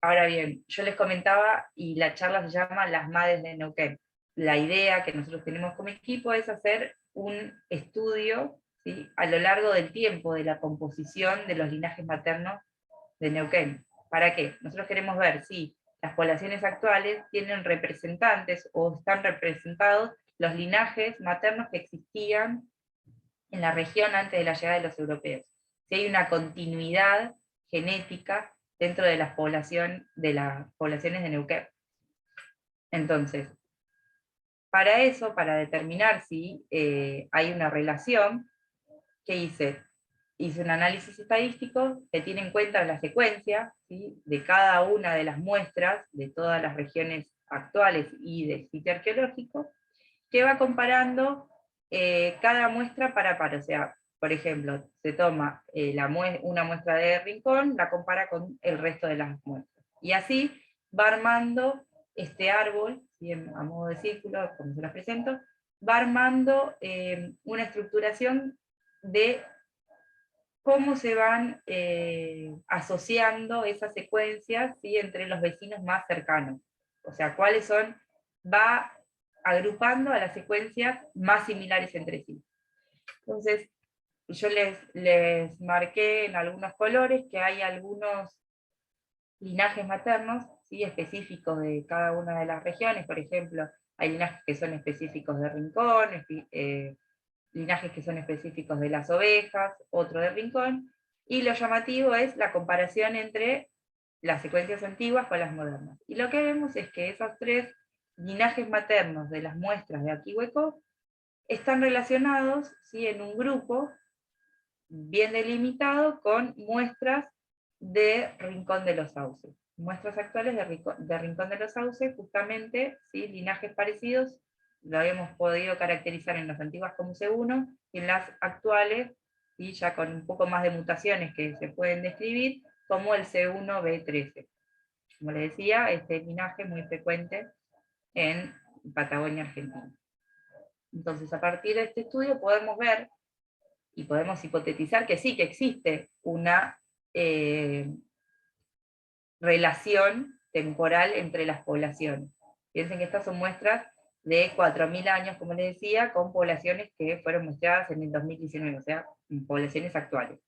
Ahora bien, yo les comentaba, y la charla se llama Las Madres de Neuquén. La idea que nosotros tenemos como equipo es hacer un estudio, ¿sí?, a lo largo del tiempo de la composición de los linajes maternos de Neuquén. ¿Para qué? Nosotros queremos ver si las poblaciones actuales tienen representantes o están representados los linajes maternos que existían en la región antes de la llegada de los europeos. Si hay una continuidad genética dentro de las poblaciones de Neuquén. Entonces, para eso, para determinar si hay una relación, ¿qué hice? Hice un análisis estadístico que tiene en cuenta la secuencia, ¿sí?, de cada una de las muestras de todas las regiones actuales y del sitio arqueológico, que va comparando cada muestra par a par. O sea, por ejemplo, se toma una muestra de Rincón, la compara con el resto de las muestras. Y así va armando este árbol, ¿sí?, a modo de círculo, como se las presento, va armando una estructuración de cómo se van asociando esas secuencias, ¿sí?, entre los vecinos más cercanos. O sea, cuáles son, va agrupando a las secuencias más similares entre sí. Entonces, yo les marqué en algunos colores que hay algunos linajes maternos, ¿sí?, específicos de cada una de las regiones. Por ejemplo, hay linajes que son específicos de Rincón, linajes que son específicos de las ovejas, otro de Rincón, y lo llamativo es la comparación entre las secuencias antiguas con las modernas. Y lo que vemos es que esos 3 linajes maternos de las muestras de Aquihueco están relacionados, ¿sí?, en un grupo bien delimitado con muestras de Rincón de los Sauces. Muestras actuales de Rincón de los Sauces, justamente, ¿sí?, linajes parecidos, lo habíamos podido caracterizar en las antiguas como C1, y en las actuales, y ya con un poco más de mutaciones que se pueden describir, como el C1b13. Como les decía, este linaje es muy frecuente en Patagonia, Argentina. Entonces, a partir de este estudio podemos ver, y podemos hipotetizar que sí, que existe una relación temporal entre las poblaciones. Piensen que estas son muestras de 4.000 años, como les decía, con poblaciones que fueron muestreadas en el 2019, o sea, poblaciones actuales.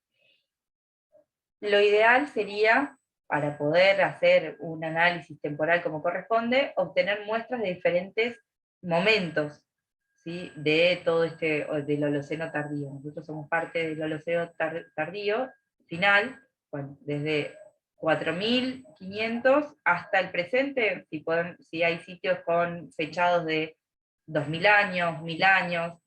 Lo ideal sería, para poder hacer un análisis temporal como corresponde, obtener muestras de diferentes momentos, ¿sí?, de todo del Holoceno tardío. Nosotros somos parte del Holoceno tardío final, bueno, desde 4.500 hasta el presente, si hay sitios con fechados de 2.000 años, 1.000 años,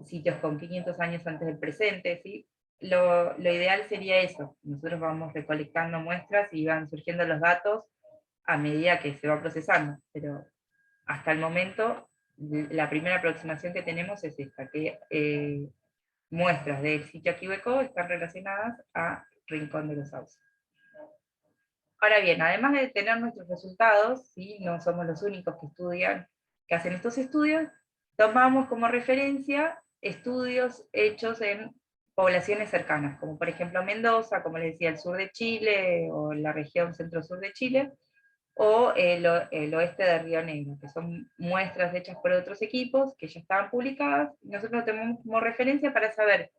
sitios con 500 años antes del presente, ¿sí? Lo ideal sería eso. Nosotros vamos recolectando muestras y van surgiendo los datos a medida que se va procesando, pero hasta el momento la primera aproximación que tenemos es esta, que muestras del sitio Quíbeco están relacionadas a Rincón de los Sauces. Ahora bien, además de tener nuestros resultados, ¿sí? No somos los únicos que hacen estos estudios, tomamos como referencia estudios hechos en poblaciones cercanas, como por ejemplo Mendoza, como les decía, el sur de Chile, o la región centro-sur de Chile, o el oeste de Río Negro, que son muestras hechas por otros equipos que ya estaban publicadas, y nosotros lo tenemos como referencia para saber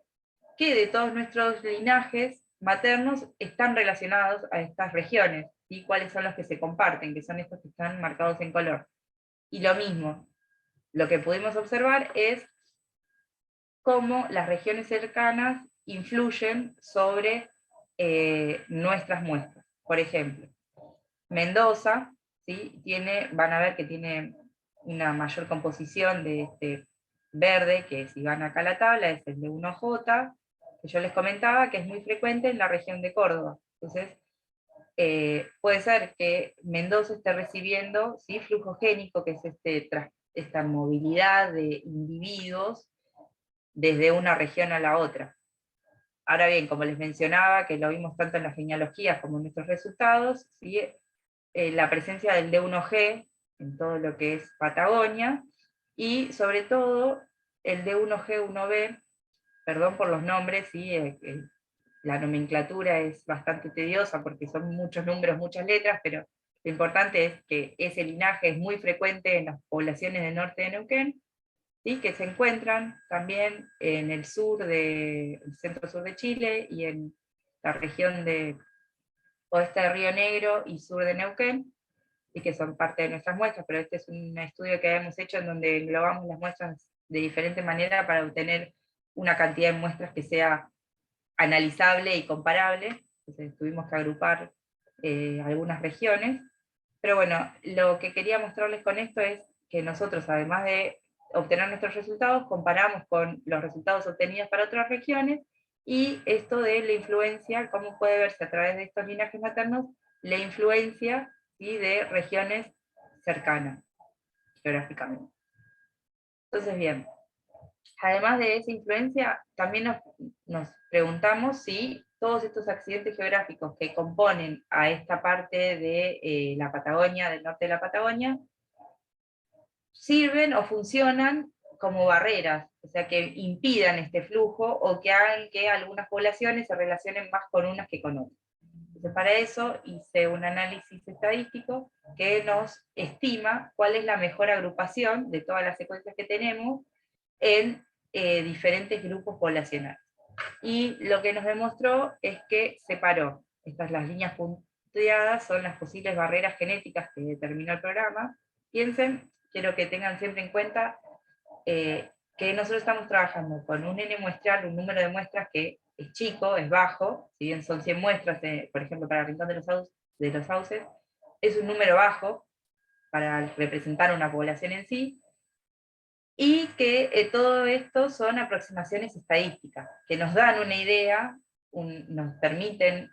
qué de todos nuestros linajes maternos están relacionados a estas regiones, y cuáles son los que se comparten, que son estos que están marcados en color. Y lo mismo, lo que pudimos observar es cómo las regiones cercanas influyen sobre nuestras muestras. Por ejemplo, Mendoza, ¿sí? Van a ver que tiene una mayor composición de este verde, que si van acá a la tabla es el de 1J, que yo les comentaba que es muy frecuente en la región de Córdoba. Entonces, puede ser que Mendoza esté recibiendo, ¿sí? Flujo génico, que es esta movilidad de individuos desde una región a la otra. Ahora bien, como les mencionaba, que lo vimos tanto en las genealogías como en nuestros resultados, ¿sí? La presencia del D1G en todo lo que es Patagonia, y sobre todo el D1G1B, perdón por los nombres, ¿sí? La nomenclatura es bastante tediosa porque son muchos números, muchas letras, pero lo importante es que ese linaje es muy frecuente en las poblaciones del norte de Neuquén, ¿sí? Que se encuentran también en el centro-sur de Chile, y en la región de oeste de Río Negro y sur de Neuquén, y que son parte de nuestras muestras, pero este es un estudio que hemos hecho en donde englobamos las muestras de diferente manera para obtener una cantidad de muestras que sea analizable y comparable. Entonces tuvimos que agrupar algunas regiones, pero bueno, lo que quería mostrarles con esto es que nosotros, además de obtener nuestros resultados, comparamos con los resultados obtenidos para otras regiones, y esto de la influencia, cómo puede verse a través de estos linajes maternos, la influencia, ¿sí? De regiones cercanas, geográficamente. Entonces, bien, además de esa influencia, también nos preguntamos si todos estos accidentes geográficos que componen a esta parte de la Patagonia, del norte de la Patagonia, sirven o funcionan como barreras, o sea, que impidan este flujo, o que hagan que algunas poblaciones se relacionen más con unas que con otras. Entonces, para eso hice un análisis estadístico que nos estima cuál es la mejor agrupación de todas las secuencias que tenemos en diferentes grupos poblacionales. Y lo que nos demostró es que separó, las líneas punteadas son las posibles barreras genéticas que determinó el programa. Piensen, quiero que tengan siempre en cuenta que nosotros estamos trabajando con un N muestral, un número de muestras que es chico, es bajo, si bien son 100 muestras, por ejemplo, para el Rincón de los Sauces, es un número bajo para representar una población en sí, y que todo esto son aproximaciones estadísticas, que nos dan una idea, nos permiten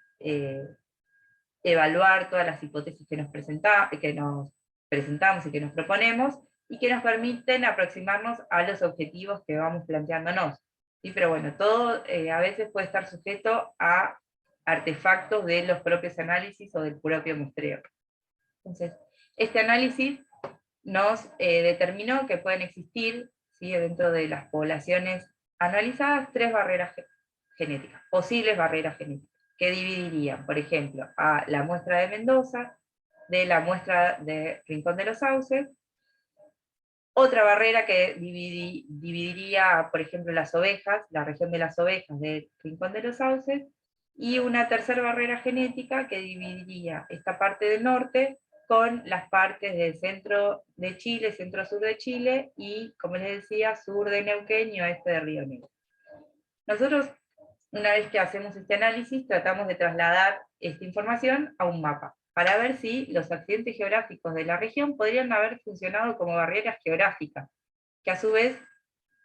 evaluar todas las hipótesis que nos presentamos y que nos proponemos, y que nos permiten aproximarnos a los objetivos que vamos planteándonos. ¿Sí? Pero bueno, todo a veces puede estar sujeto a artefactos de los propios análisis o del propio muestreo. Entonces, este análisis nos determinó que pueden existir, ¿sí? Dentro de las poblaciones analizadas, 3 barreras genéticas, posibles barreras genéticas, que dividirían, por ejemplo, a la muestra de Mendoza, de la muestra de Rincón de los Sauces, otra barrera que dividiría, por ejemplo, las ovejas, la región de las ovejas de Rincón de los Sauces, y una tercera barrera genética que dividiría esta parte del norte con las partes del centro de Chile, centro-sur de Chile, y, como les decía, sur de Neuquén y oeste de Río Negro. Nosotros una vez que hacemos este análisis, tratamos de trasladar esta información a un mapa, para ver si los accidentes geográficos de la región podrían haber funcionado como barreras geográficas, que a su vez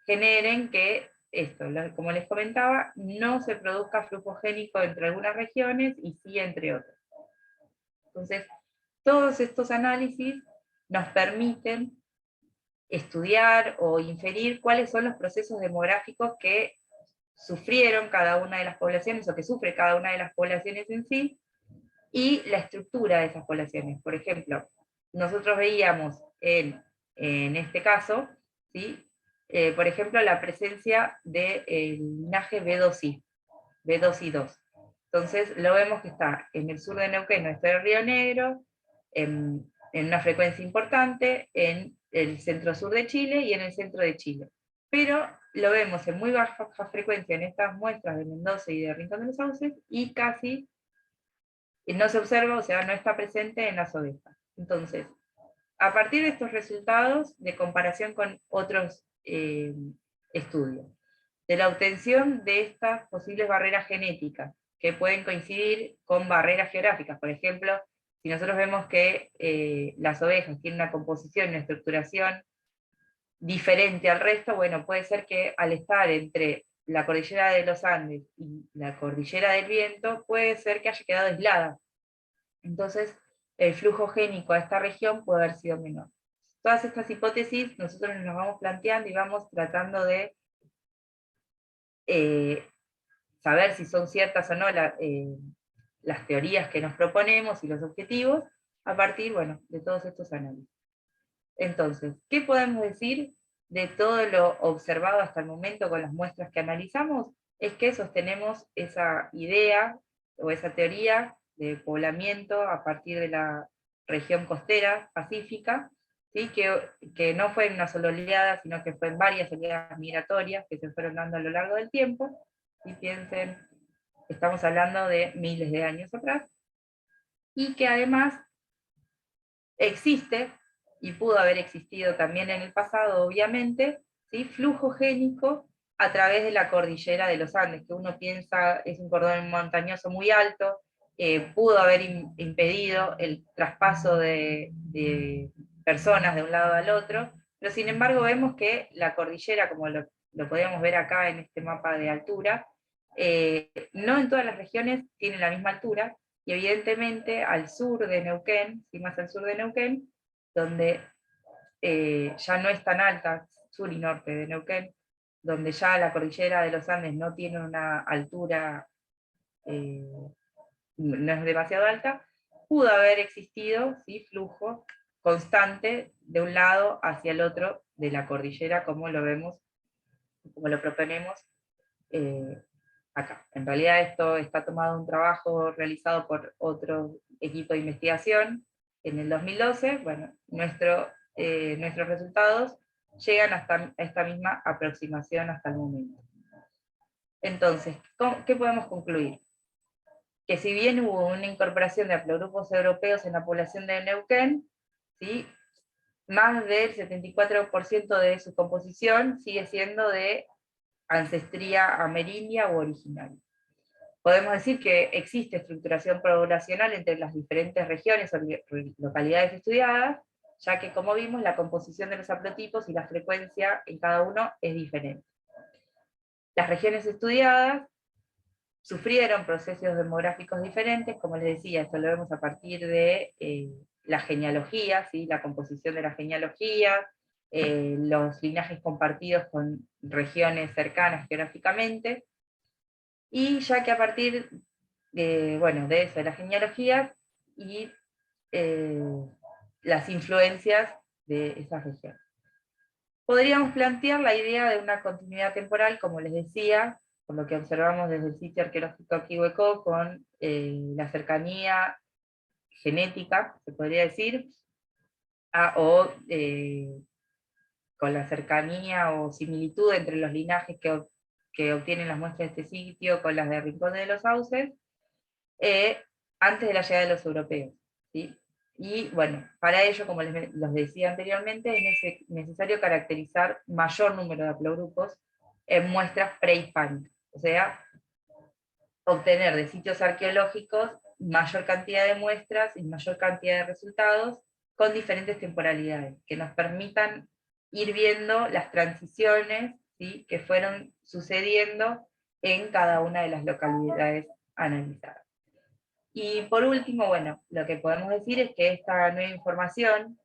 generen que esto, como les comentaba, no se produzca flujo génico entre algunas regiones y sí entre otras. Entonces, todos estos análisis nos permiten estudiar o inferir cuáles son los procesos demográficos que sufrieron cada una de las poblaciones, o que sufre cada una de las poblaciones en sí, y la estructura de esas poblaciones. Por ejemplo, nosotros veíamos en este caso, ¿sí? Por ejemplo, la presencia del linaje B2I, B2I2. Entonces lo vemos que está en el sur de Neuquén, en el Río Negro, en una frecuencia importante, en el centro-sur de Chile y en el centro de Chile. Pero lo vemos en muy baja frecuencia en estas muestras de Mendoza y de Rincón de los Sauces, y casi no se observa, o sea, no está presente en las ovejas. Entonces, a partir de estos resultados, de comparación con otros estudios, de la obtención de estas posibles barreras genéticas, que pueden coincidir con barreras geográficas. Por ejemplo, si nosotros vemos que las ovejas tienen una composición, una estructuración diferente al resto, bueno, puede ser que al estar entre la cordillera de los Andes y la cordillera del Viento, puede ser que haya quedado aislada. Entonces, el flujo génico a esta región puede haber sido menor. Todas estas hipótesis nosotros nos vamos planteando y vamos tratando de saber si son ciertas o no las teorías que nos proponemos y los objetivos, a partir, bueno, de todos estos análisis. Entonces, ¿qué podemos decir de todo lo observado hasta el momento con las muestras que analizamos? Es que sostenemos esa idea o esa teoría de poblamiento a partir de la región costera pacífica, ¿sí? que no fue en una sola oleada, sino que fue en varias oleadas migratorias que se fueron dando a lo largo del tiempo. Y piensen, estamos hablando de miles de años atrás, y que además existe, y pudo haber existido también en el pasado, obviamente, ¿sí? Flujo génico a través de la cordillera de los Andes, que uno piensa es un cordón montañoso muy alto, pudo haber impedido el traspaso de personas de un lado al otro, pero sin embargo vemos que la cordillera, como lo podemos ver acá en este mapa de altura, no en todas las regiones tiene la misma altura, y evidentemente al sur de Neuquén, y más al sur de Neuquén, donde ya no es tan alta, sur y norte de Neuquén, donde ya la cordillera de los Andes no tiene una altura, no es demasiado alta, pudo haber existido, ¿sí? Flujo constante de un lado hacia el otro de la cordillera, como lo vemos, como lo proponemos acá. En realidad esto está tomado un trabajo realizado por otro equipo de investigación en el 2012. Bueno, nuestros resultados llegan hasta esta misma aproximación hasta el momento. Entonces, ¿qué podemos concluir? Que si bien hubo una incorporación de haplogrupos europeos en la población de Neuquén, ¿sí? Más del 74% de su composición sigue siendo de ancestría amerindia u originaria. Podemos decir que existe estructuración poblacional entre las diferentes regiones o localidades estudiadas, ya que, como vimos, la composición de los haplotipos y la frecuencia en cada uno es diferente. Las regiones estudiadas sufrieron procesos demográficos diferentes, como les decía, esto lo vemos a partir de la genealogía, ¿sí? La composición de la genealogía, los linajes compartidos con regiones cercanas geográficamente, y ya que a partir de, bueno, de eso, de la genealogía y las influencias de esas regiones. Podríamos plantear la idea de una continuidad temporal, como les decía, por lo que observamos desde el sitio arqueológico Aquihuecó, con la cercanía genética, se podría decir, o con la cercanía o similitud entre los linajes que obtienen las muestras de este sitio con las de Rincón de los Sauces, antes de la llegada de los europeos, ¿sí? Y bueno, para ello, como les decía anteriormente, es necesario caracterizar mayor número de haplogrupos en muestras prehispánicas, o sea, obtener de sitios arqueológicos mayor cantidad de muestras y mayor cantidad de resultados con diferentes temporalidades, que nos permitan ir viendo las transiciones, ¿sí?, que fueron sucediendo en cada una de las localidades analizadas. Y por último, bueno, lo que podemos decir es que esta nueva información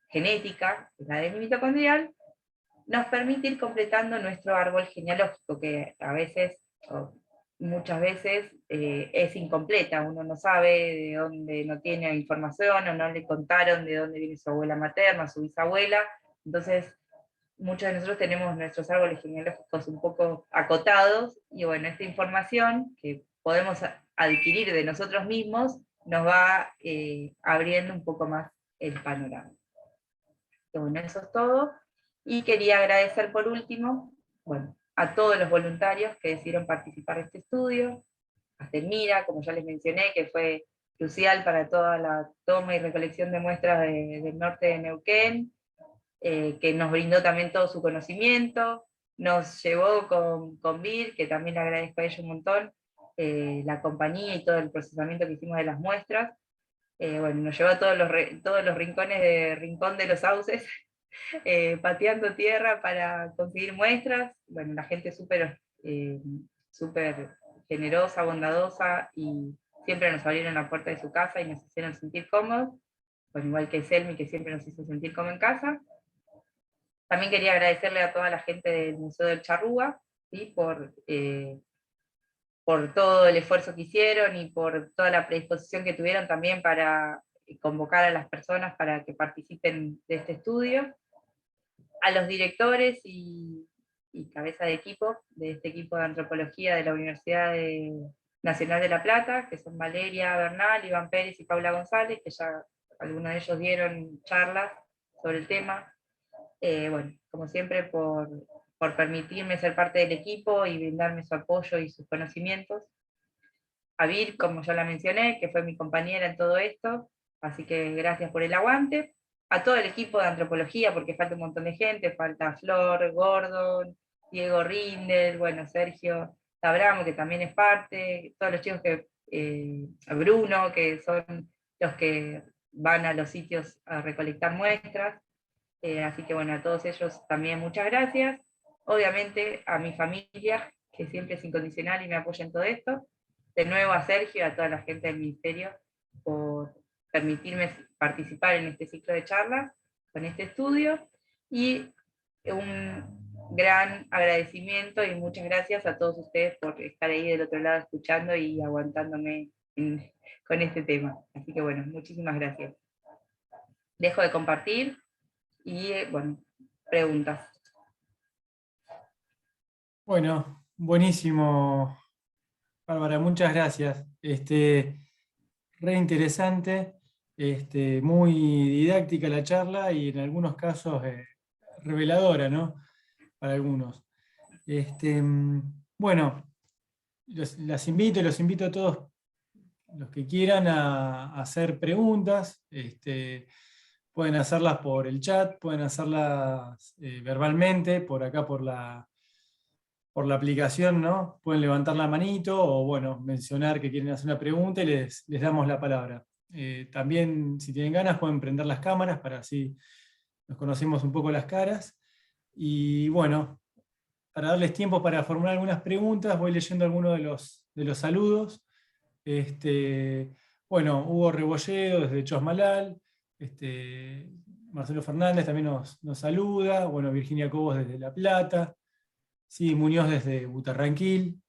genética, la ADN mitocondrial, nos permite ir completando nuestro árbol genealógico, que a veces, o muchas veces, es incompleta. Uno no sabe de dónde, no tiene información, o no le contaron de dónde viene su abuela materna, su bisabuela. Entonces, muchos de nosotros tenemos nuestros árboles genealógicos un poco acotados, y bueno, esta información que podemos adquirir de nosotros mismos nos va abriendo un poco más el panorama. Y bueno, eso es todo. Y quería agradecer por último, bueno, a todos los voluntarios que decidieron participar de este estudio, a Mira, como ya les mencioné, que fue crucial para toda la toma y recolección de muestras del norte de Neuquén, que nos brindó también todo su conocimiento, nos llevó con Vir, que también le agradezco a ella un montón, la compañía y todo el procesamiento que hicimos de las muestras. Bueno, nos llevó a todos los rincones de Rincón de los Sauces, pateando tierra para conseguir muestras. Bueno, la gente súper generosa, bondadosa, y siempre nos abrieron la puerta de su casa y nos hicieron sentir cómodos, bueno, igual que Selmi, que siempre nos hizo sentir como en casa. También quería agradecerle a toda la gente del Museo del Charrúa, ¿sí?, por todo el esfuerzo que hicieron y por toda la predisposición que tuvieron también para convocar a las personas para que participen de este estudio. A los directores y cabeza de equipo, de este equipo de antropología de la Universidad Nacional de La Plata, que son Valeria Bernal, Iván Pérez y Paula González, que ya algunos de ellos dieron charlas sobre el tema. Bueno, como siempre, por permitirme ser parte del equipo y brindarme su apoyo y sus conocimientos. A Vir, como ya la mencioné, que fue mi compañera en todo esto, así que gracias por el aguante. A todo el equipo de antropología, porque falta un montón de gente, falta Flor, Gordon, Diego Rindel, bueno, Sergio Tabramo, que también es parte, todos los chicos Bruno, que son los que van a los sitios a recolectar muestras. Así que bueno, a todos ellos también muchas gracias. Obviamente a mi familia, que siempre es incondicional y me apoya en todo esto. De nuevo a Sergio y a toda la gente del Ministerio por permitirme participar en este ciclo de charlas, con este estudio, y un gran agradecimiento y muchas gracias a todos ustedes por estar ahí del otro lado escuchando y aguantándome con este tema. Así que bueno, muchísimas gracias. Dejo de compartir y bueno, preguntas. Bueno, buenísimo, Bárbara, muchas gracias. Re interesante, muy didáctica la charla y en algunos casos reveladora, ¿no? Para algunos. Bueno, los invito a todos los que quieran a hacer preguntas. Pueden hacerlas por el chat, pueden hacerlas verbalmente, por acá por la aplicación, ¿no? Pueden levantar la manito o, bueno, mencionar que quieren hacer una pregunta y les damos la palabra. También, si tienen ganas, pueden prender las cámaras para así nos conocemos un poco las caras. Y bueno, para darles tiempo para formular algunas preguntas, voy leyendo algunos de los saludos. Bueno, Hugo Rebolledo desde Chosmalal, Marcelo Fernández también nos saluda, bueno, Virginia Cobos desde La Plata, sí, Muñoz desde Butarranquil,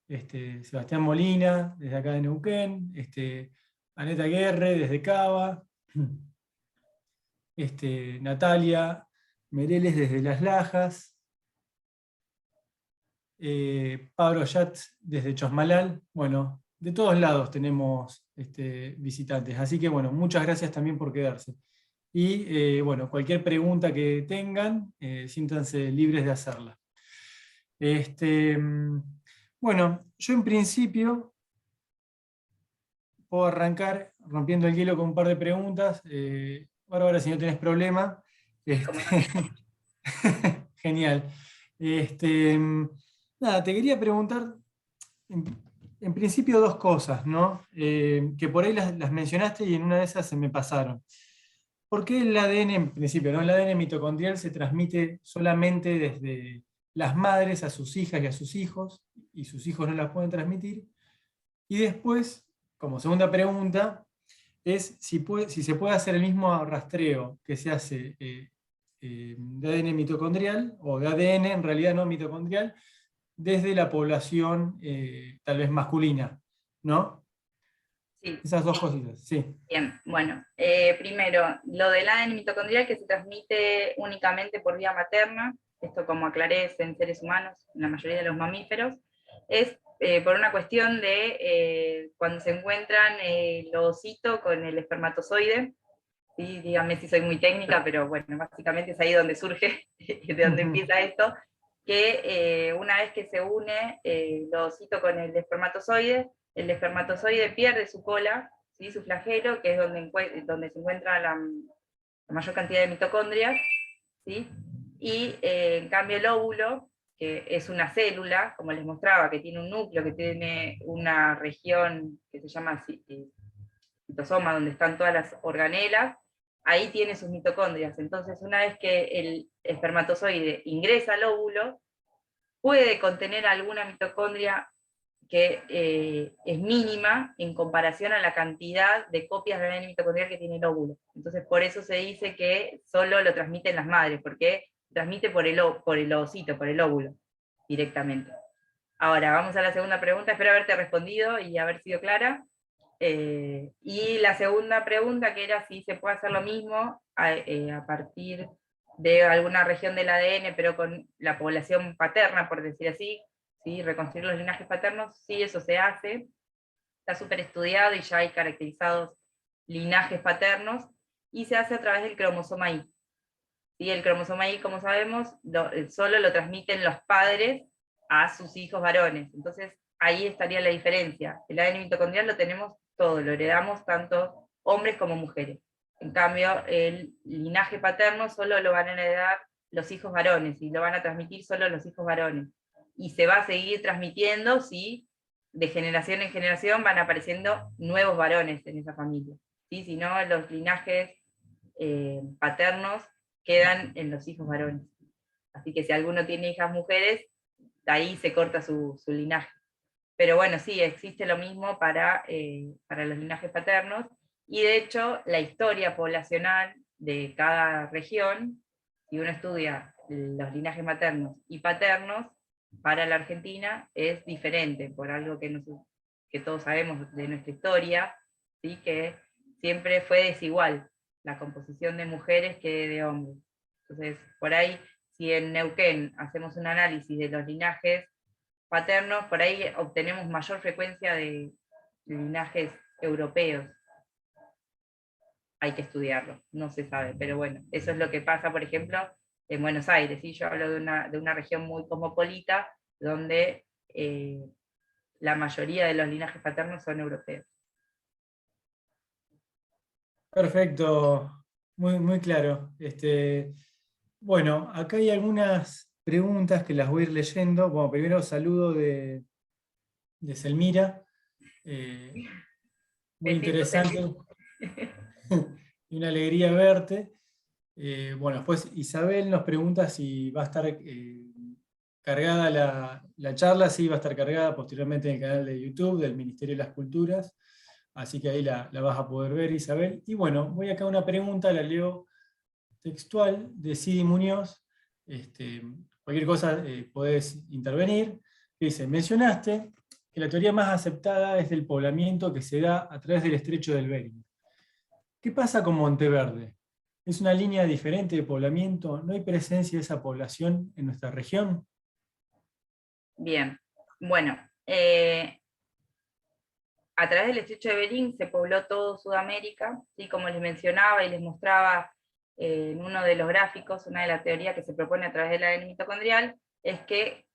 Sebastián Molina desde acá de Neuquén, Aneta Guerre desde Cava, Natalia Mereles desde Las Lajas, Pablo Yat desde Chosmalal. Bueno, de todos lados tenemos visitantes, así que bueno, muchas gracias también por quedarse. Y bueno, cualquier pregunta que tengan, siéntanse libres de hacerla. Bueno, yo en principio puedo arrancar rompiendo el hielo con un par de preguntas. Bárbara, si no tenés problema. Genial. Nada, te quería preguntar, en principio dos cosas, ¿no? Que por ahí las mencionaste y en una de esas se me pasaron. ¿Por qué el ADN, en principio, ¿no? El ADN mitocondrial se transmite solamente desde las madres a sus hijas y a sus hijos, y sus hijos no las pueden transmitir? Y después, como segunda pregunta, es si se puede hacer el mismo rastreo que se hace de ADN mitocondrial, o de ADN en realidad no mitocondrial, desde la población tal vez masculina, ¿no? Sí, Esas dos cositas, sí. bien. Bueno, primero, lo del ADN mitocondrial que se transmite únicamente por vía materna, esto como aclaré es en seres humanos, en la mayoría de los mamíferos, es por una cuestión de cuando se encuentran el ovocito con el espermatozoide. Sí, dígame si soy muy técnica, pero bueno, básicamente es ahí donde surge, de donde empieza esto, que una vez que se une el ovocito con el espermatozoide pierde su cola, ¿sí? Su flagelo, que es donde se encuentra la mayor cantidad de mitocondrias, ¿sí? Y en cambio el óvulo, que es una célula, como les mostraba, que tiene un núcleo, que tiene una región que se llama citosoma, donde están todas las organelas, ahí tiene sus mitocondrias. Entonces, una vez que el espermatozoide ingresa al óvulo, puede contener alguna mitocondria que es mínima en comparación a la cantidad de copias de ADN mitocondrial que tiene el óvulo. Entonces, por eso se dice que solo lo transmiten las madres, porque transmite por el ovocito, por el óvulo, directamente. Ahora, vamos a la segunda pregunta. Espero haberte respondido y haber sido clara. Y la segunda pregunta, que era si se puede hacer lo mismo a partir de alguna región del ADN, pero con la población paterna, por decir así, ¿sí? Reconstruir los linajes paternos, sí, eso se hace, está súper estudiado y ya hay caracterizados linajes paternos, y se hace a través del cromosoma Y. ¿Sí? El cromosoma Y, como sabemos, solo lo transmiten los padres a sus hijos varones. Entonces, ahí estaría la diferencia. El ADN mitocondrial lo tenemos todo, lo heredamos tanto hombres como mujeres. En cambio, el linaje paterno solo lo van a heredar los hijos varones, y lo van a transmitir solo los hijos varones. Y se va a seguir transmitiendo si de generación en generación van apareciendo nuevos varones en esa familia. ¿Sí? Si no, los linajes paternos quedan en los hijos varones. Así que si alguno tiene hijas mujeres, ahí se corta su linaje. Pero bueno, sí, existe lo mismo para los linajes paternos, y de hecho la historia poblacional de cada región, si uno estudia los linajes maternos y paternos, para la Argentina es diferente, por algo que todos sabemos de nuestra historia, ¿sí? Que siempre fue desigual la composición de mujeres que de hombres. Entonces, por ahí, si en Neuquén hacemos un análisis de los linajes paternos, por ahí obtenemos mayor frecuencia de linajes europeos. Hay que estudiarlo, no se sabe, pero bueno, eso es lo que pasa, por ejemplo, en Buenos Aires. ¿Sí? Yo hablo de una región muy cosmopolita, donde la mayoría de los linajes paternos son europeos. Perfecto, muy, muy claro. Bueno, acá hay algunas preguntas que las voy a ir leyendo. Bueno, primero saludo de Selmira. Muy Besito, Celi. interesante y una alegría verte. Bueno, después Isabel nos pregunta si va a estar cargada la charla. Sí, va a estar cargada posteriormente en el canal de YouTube del Ministerio de las Culturas, así que ahí la vas a poder ver, Isabel. Y bueno, voy acá a una pregunta, la leo textual, de Sidi Muñoz. Cualquier cosa podés intervenir. Dice: mencionaste que la teoría más aceptada es del poblamiento que se da a través del estrecho del Bering. ¿Qué pasa con Monteverde? ¿Es una línea diferente de poblamiento? ¿No hay presencia de esa población en nuestra región? Bien, bueno, a través del estrecho de Bering se pobló todo Sudamérica, ¿sí? Como les mencionaba y les mostraba en uno de los gráficos, una de las teorías que se propone a través del ADN mitocondrial, es que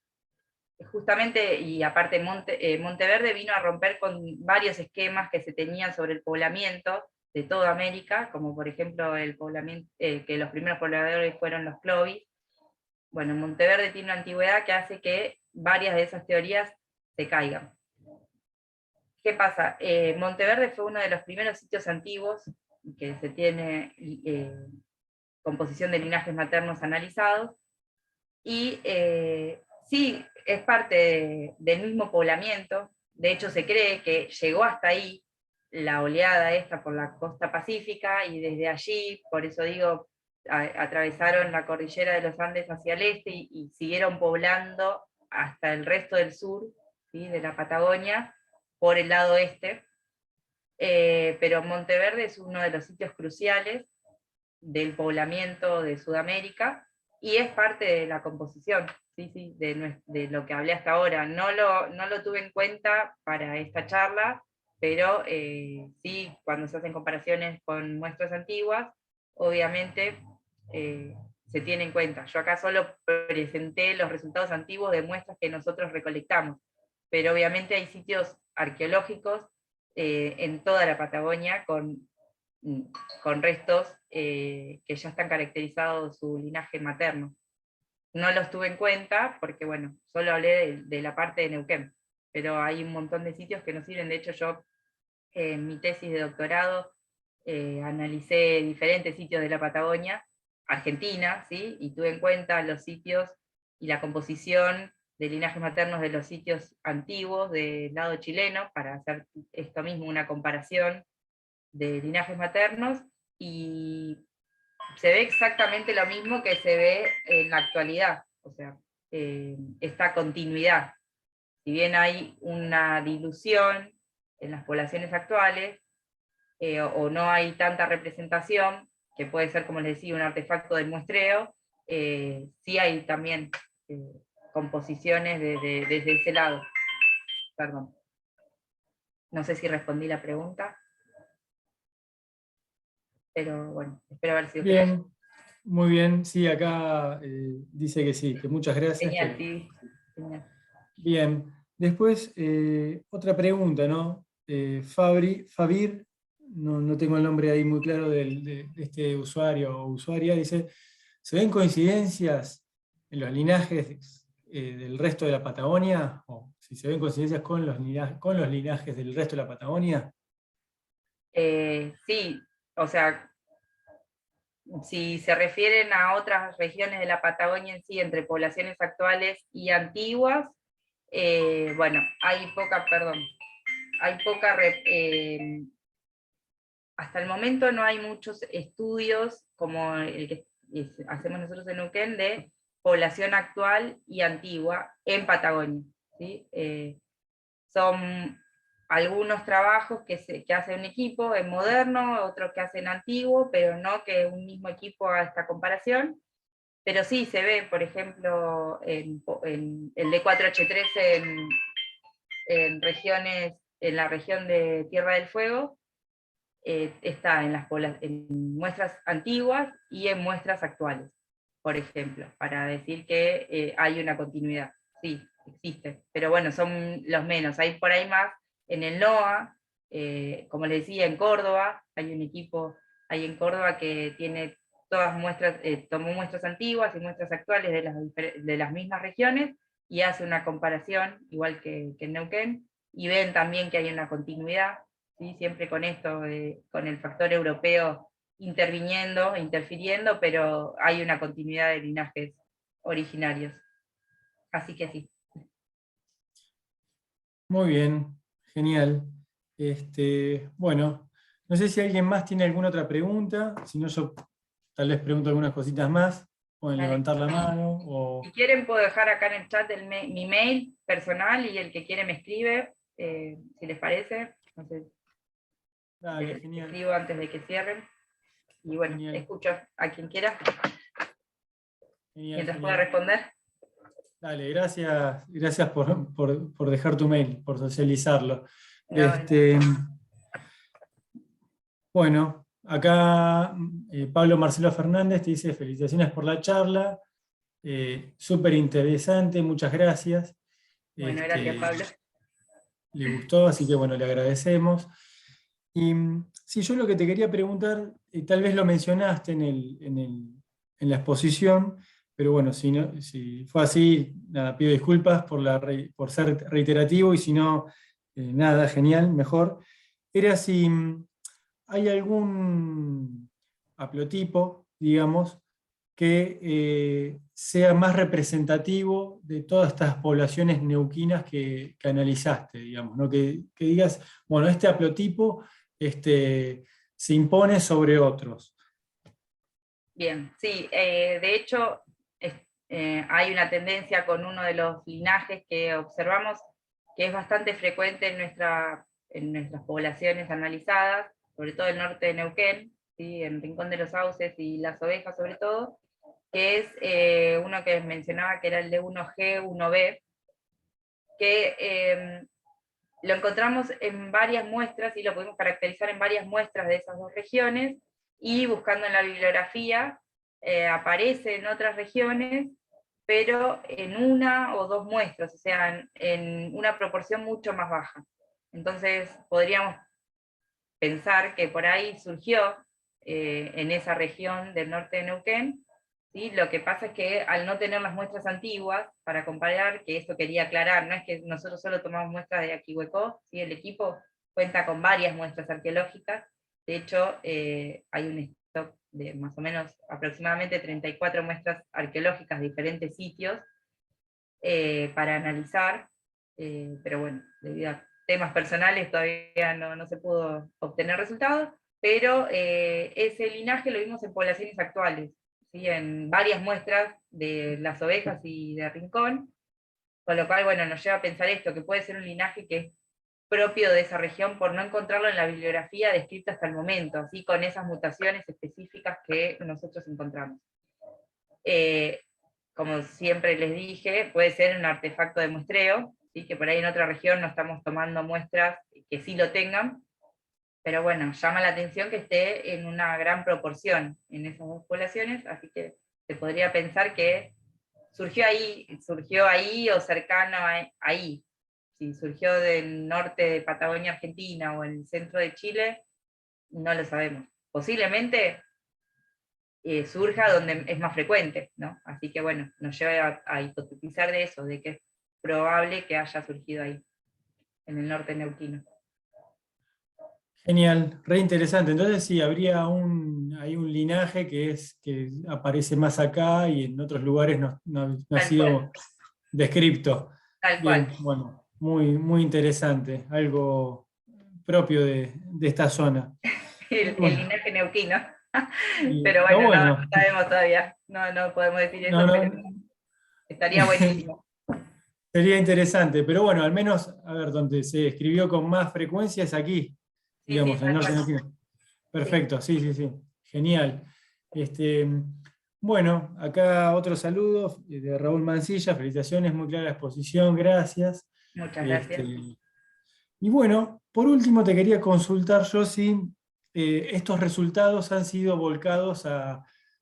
justamente, y aparte Monteverde vino a romper con varios esquemas que se tenían sobre el poblamiento de toda América, como por ejemplo el poblamiento, que los primeros pobladores fueron los Clovis. Bueno, Monteverde tiene una antigüedad que hace que varias de esas teorías se caigan. ¿qué pasa? Monteverde fue uno de los primeros sitios antiguos que se tiene composición de linajes maternos analizados, y sí, es parte del mismo poblamiento. De hecho, se cree que llegó hasta ahí la oleada esta por la costa pacífica, y desde allí, por eso digo, atravesaron la cordillera de los Andes hacia el este y siguieron poblando hasta el resto del sur, ¿sí?, de la Patagonia, por el lado este. Pero Monteverde es uno de los sitios cruciales del poblamiento de Sudamérica, y es parte de la composición, ¿sí? De lo que hablé hasta ahora. No lo tuve en cuenta para esta charla, pero sí, cuando se hacen comparaciones con muestras antiguas, obviamente se tiene en cuenta. Yo acá solo presenté los resultados antiguos de muestras que nosotros recolectamos, pero obviamente hay sitios arqueológicos en toda la Patagonia con restos que ya están caracterizados su linaje materno. No los tuve en cuenta porque, bueno, solo hablé de la parte de Neuquén, pero hay un montón de sitios que nos sirven. De hecho, yo en mi tesis de doctorado analicé diferentes sitios de la Patagonia, Argentina, ¿sí? Y tuve en cuenta los sitios y la composición de linajes maternos de los sitios antiguos del lado chileno, para hacer esto mismo, una comparación de linajes maternos, y se ve exactamente lo mismo que se ve en la actualidad, o sea, esta continuidad. Si bien hay una dilución en las poblaciones actuales, o no hay tanta representación, que puede ser, como les decía, un artefacto del muestreo, sí hay también composiciones desde ese lado. Perdón. No sé si respondí la pregunta, pero bueno, espero haber sido clara. Bien, muy bien. Sí, acá dice que sí, que muchas gracias. Genial, sí. Genial. Bien, después otra pregunta, ¿no? Fabir, no tengo el nombre ahí muy claro de este usuario o usuaria, dice, ¿se ven coincidencias en los linajes del resto de la Patagonia? O si se ven coincidencias con los linajes del resto de la Patagonia. Sí, o sea, si se refieren a otras regiones de la Patagonia en sí, entre poblaciones actuales y antiguas, bueno, hay poca, hasta el momento no hay muchos estudios como el que hacemos nosotros en Neuquén de población actual y antigua en Patagonia, ¿sí? Son algunos trabajos que hace un equipo en moderno, otros que hacen antiguo, pero no que un mismo equipo haga esta comparación. Pero sí se ve, por ejemplo, en el D4H3 en la región de Tierra del Fuego, está en muestras antiguas y en muestras actuales, por ejemplo, para decir que hay una continuidad. Sí, existe, pero bueno, son los menos. Hay por ahí más en el NOA, como les decía, en Córdoba, hay un equipo ahí en Córdoba que tiene todas muestras, tomó muestras antiguas y muestras actuales de las mismas regiones, y hace una comparación, igual que en Neuquén, y ven también que hay una continuidad, ¿sí? Siempre con esto, con el factor europeo interviniendo, interfiriendo, pero hay una continuidad de linajes originarios. Así que sí. Muy bien, genial. Bueno, no sé si alguien más tiene alguna otra pregunta, si no yo tal vez pregunto algunas cositas más, pueden Dale. levantar la mano. O... Si quieren puedo dejar acá en el chat mi mail personal, y el que quiere me escribe, si les parece. Entonces, Dale, genial. escribo antes de que cierren. Y bueno, Genial. Escucho a quien quiera. Genial, Mientras genial. pueda responder. Dale, gracias por dejar tu mail, por socializarlo. No, Bueno, acá Pablo Marcelo Fernández te dice felicitaciones por la charla, súper interesante, muchas gracias. Bueno, gracias, Pablo. Le gustó, así que bueno, le agradecemos. Y sí, yo lo que te quería preguntar, tal vez lo mencionaste en la exposición, pero bueno, si fue así, nada, pido disculpas por ser reiterativo, y si no, nada, genial, mejor. Era si hay algún haplotipo, digamos, que sea más representativo de todas estas poblaciones neuquinas que analizaste, digamos, ¿no? Que digas, bueno, este haplotipo se impone sobre otros. Bien, sí, de hecho hay una tendencia con uno de los linajes que observamos que es bastante frecuente en nuestras poblaciones analizadas, sobre todo el norte de Neuquén, ¿sí? En Rincón de los Sauces y las ovejas sobre todo, que es uno que mencionaba que era el de 1G, 1B, que lo encontramos en varias muestras y lo pudimos caracterizar en varias muestras de esas dos regiones, y buscando en la bibliografía aparece en otras regiones, pero en una o dos muestras, o sea, en una proporción mucho más baja. Entonces podríamos pensar que por ahí surgió en esa región del norte de Neuquén. ¿Sí? Lo que pasa es que al no tener las muestras antiguas para comparar, que esto quería aclarar, no es que nosotros solo tomamos muestras de Aquihuecó, ¿sí? El equipo cuenta con varias muestras arqueológicas, de hecho hay un stock de más o menos aproximadamente 34 muestras arqueológicas de diferentes sitios para analizar, pero bueno, debido a temas personales todavía no se pudo obtener resultados, pero ese linaje lo vimos en poblaciones actuales, ¿sí? En varias muestras de las ovejas y de Rincón, con lo cual, bueno, nos lleva a pensar esto, que puede ser un linaje que es propio de esa región por no encontrarlo en la bibliografía descrita hasta el momento, así con esas mutaciones específicas que nosotros encontramos. Como siempre les dije, puede ser un artefacto de muestreo, ¿sí? Que por ahí en otra región no estamos tomando muestras que sí lo tengan, pero bueno, llama la atención que esté en una gran proporción en esas dos poblaciones, así que se podría pensar que surgió ahí o cercano ahí. Si surgió del norte de Patagonia, Argentina, o el centro de Chile, no lo sabemos. Posiblemente surja donde es más frecuente, ¿no? Así que bueno, nos lleva a hipotetizar de eso, de que es probable que haya surgido ahí, en el norte neuquino. Genial, re interesante. Entonces sí, habría hay un linaje que aparece más acá y en otros lugares no ha Tal cual, sido descripto. tal Bien, cual. bueno, muy interesante, algo propio de esta zona. El Bueno, linaje neuquino. y Pero está bueno, no bueno. sabemos todavía, no podemos decir No, eso, pero no, estaría buenísimo. sería interesante, pero bueno, al menos, a ver, donde se escribió con más frecuencia es aquí, Sí, sí, digamos, en el tal norte cual. argentino. Sí. Perfecto, sí, sí, sí. Genial. Este, bueno, acá otro saludo de Raúl Mancilla, felicitaciones, muy clara la exposición, gracias. Muchas Este, gracias. y bueno, por último te quería consultar yo si estos resultados han sido volcados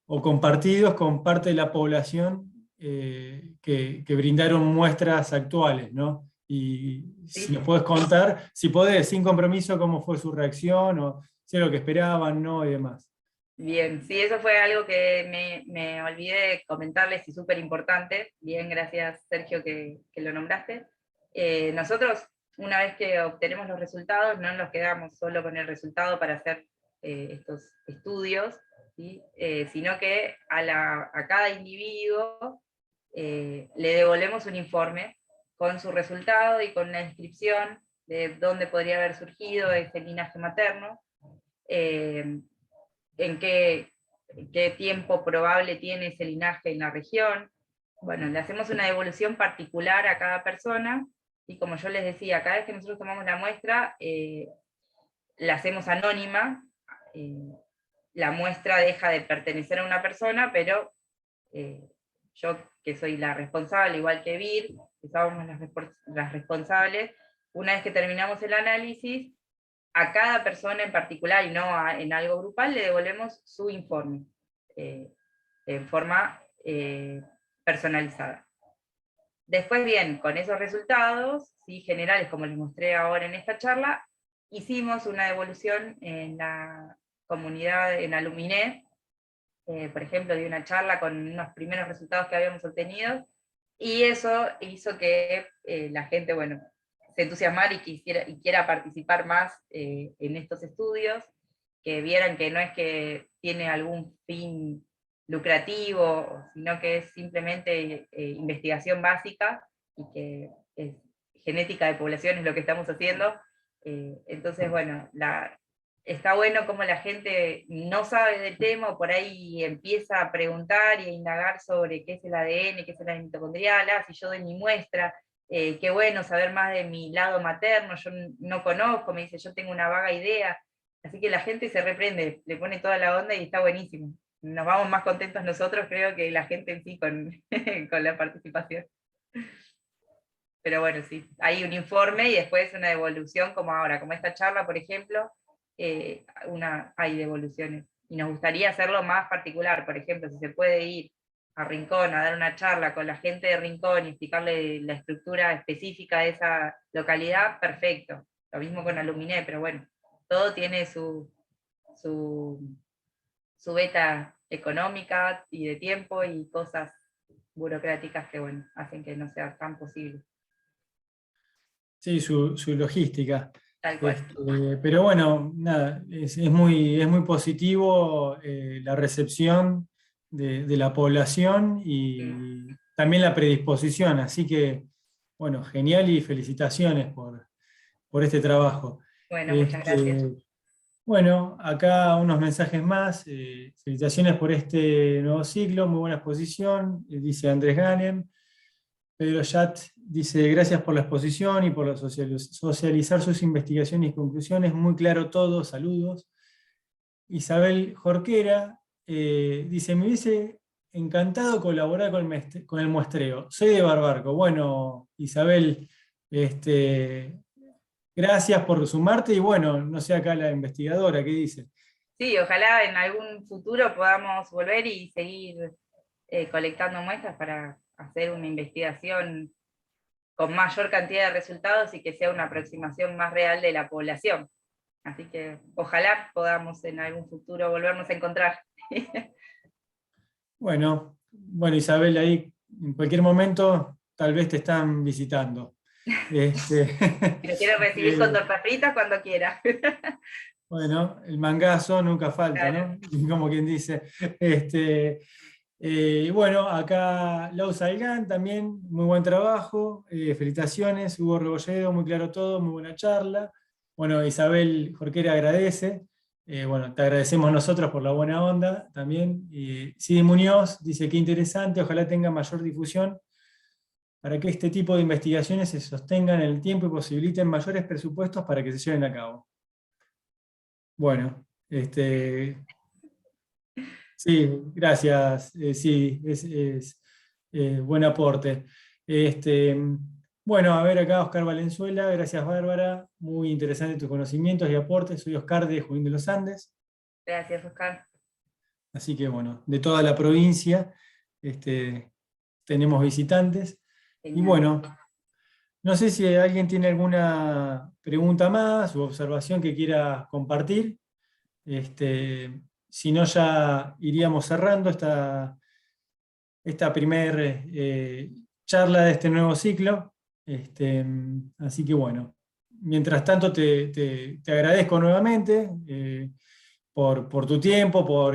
o compartidos con parte de la población que brindaron muestras actuales, ¿no? Y si Sí. nos puedes contar, si podés, sin compromiso, cómo fue su reacción, o si era lo que esperaban, ¿no? Y demás. Bien, sí, eso fue algo que me olvidé de comentarles y súper importante. Bien, gracias Sergio que lo nombraste. Nosotros, una vez que obtenemos los resultados, no nos quedamos solo con el resultado para hacer estos estudios, ¿sí? Sino que a cada individuo le devolvemos un informe con su resultado y con una descripción de dónde podría haber surgido ese linaje materno. En qué tiempo probable tiene ese linaje en la región. Bueno, le hacemos una devolución particular a cada persona, y como yo les decía, cada vez que nosotros tomamos la muestra, la hacemos anónima, eh, la muestra deja de pertenecer a una persona, pero yo, que soy la responsable, igual que Vir, que somos las responsables, una vez que terminamos el análisis, a cada persona en particular y no en algo grupal le devolvemos su informe en forma personalizada. Después, bien, con esos resultados, ¿sí? Generales, como les mostré ahora en esta charla, hicimos una devolución en la comunidad, en Aluminé, por ejemplo, de una charla con unos primeros resultados que habíamos obtenido, y eso hizo que la gente, bueno, se entusiasmara y quiera participar más en estos estudios, que vieran que no es que tiene algún fin lucrativo, sino que es simplemente investigación básica y que es genética de población es lo que estamos haciendo. Entonces, bueno, está bueno como la gente no sabe del tema, o por ahí empieza a preguntar y a indagar sobre qué es el ADN, qué es el ADN mitocondrial, si yo doy mi muestra, qué bueno saber más de mi lado materno, yo no conozco, me dice, yo tengo una vaga idea. Así que la gente se reprende, le pone toda la onda y está buenísimo. Nos vamos más contentos nosotros, creo, que la gente en sí con, con la participación. Pero bueno, sí, hay un informe y después una devolución como ahora, como esta charla, por ejemplo, hay devoluciones. Y nos gustaría hacerlo más particular, por ejemplo, si se puede ir a Rincón a dar una charla con la gente de Rincón y explicarle la estructura específica de esa localidad, perfecto. Lo mismo con Aluminé, pero bueno, todo tiene su beta económica y de tiempo y cosas burocráticas que, bueno, hacen que no sea tan posible. Sí, su logística. Tal cual. Pero bueno, nada, es muy positivo la recepción de la población y también la predisposición, así que, bueno, genial y felicitaciones por este trabajo. Bueno, muchas gracias. Bueno, acá unos mensajes más. Felicitaciones por este nuevo ciclo, muy buena exposición, dice Andrés Ganem. Pedro Yat dice, gracias por la exposición y por socializar sus investigaciones y conclusiones, muy claro todo, saludos. Isabel Jorquera dice, me hubiese encantado colaborar con el muestreo, soy de Barbarco. Bueno, Isabel, gracias por sumarte y bueno, no sé acá la investigadora, ¿qué dice? Sí, ojalá en algún futuro podamos volver y seguir colectando muestras para hacer una investigación con mayor cantidad de resultados y que sea una aproximación más real de la población. Así que ojalá podamos en algún futuro volvernos a encontrar. Bueno, Isabel, ahí en cualquier momento tal vez te están visitando. Si lo quieres recibir con tortas fritas, cuando quiera. Bueno, el mangazo nunca falta, Claro. ¿no? Como quien dice. Bueno, acá Lau Salgán también, muy buen trabajo, felicitaciones, Hugo Rebolledo, muy claro todo, muy buena charla. Bueno, Isabel Jorquera agradece, bueno, te agradecemos nosotros por la buena onda también. Cidi Muñoz dice, qué interesante, ojalá tenga mayor difusión para que este tipo de investigaciones se sostengan en el tiempo y posibiliten mayores presupuestos para que se lleven a cabo. Bueno, sí, gracias. Sí, es buen aporte. Bueno, a ver acá Oscar Valenzuela, gracias Bárbara, muy interesante tus conocimientos y aportes. Soy Oscar de Junín de los Andes. Gracias, Oscar. Así que bueno, de toda la provincia tenemos visitantes. Genial. Y bueno, no sé si alguien tiene alguna pregunta más u observación que quiera compartir. Si no, ya iríamos cerrando esta primer charla de este nuevo ciclo. Así que bueno, mientras tanto te agradezco nuevamente por tu tiempo, por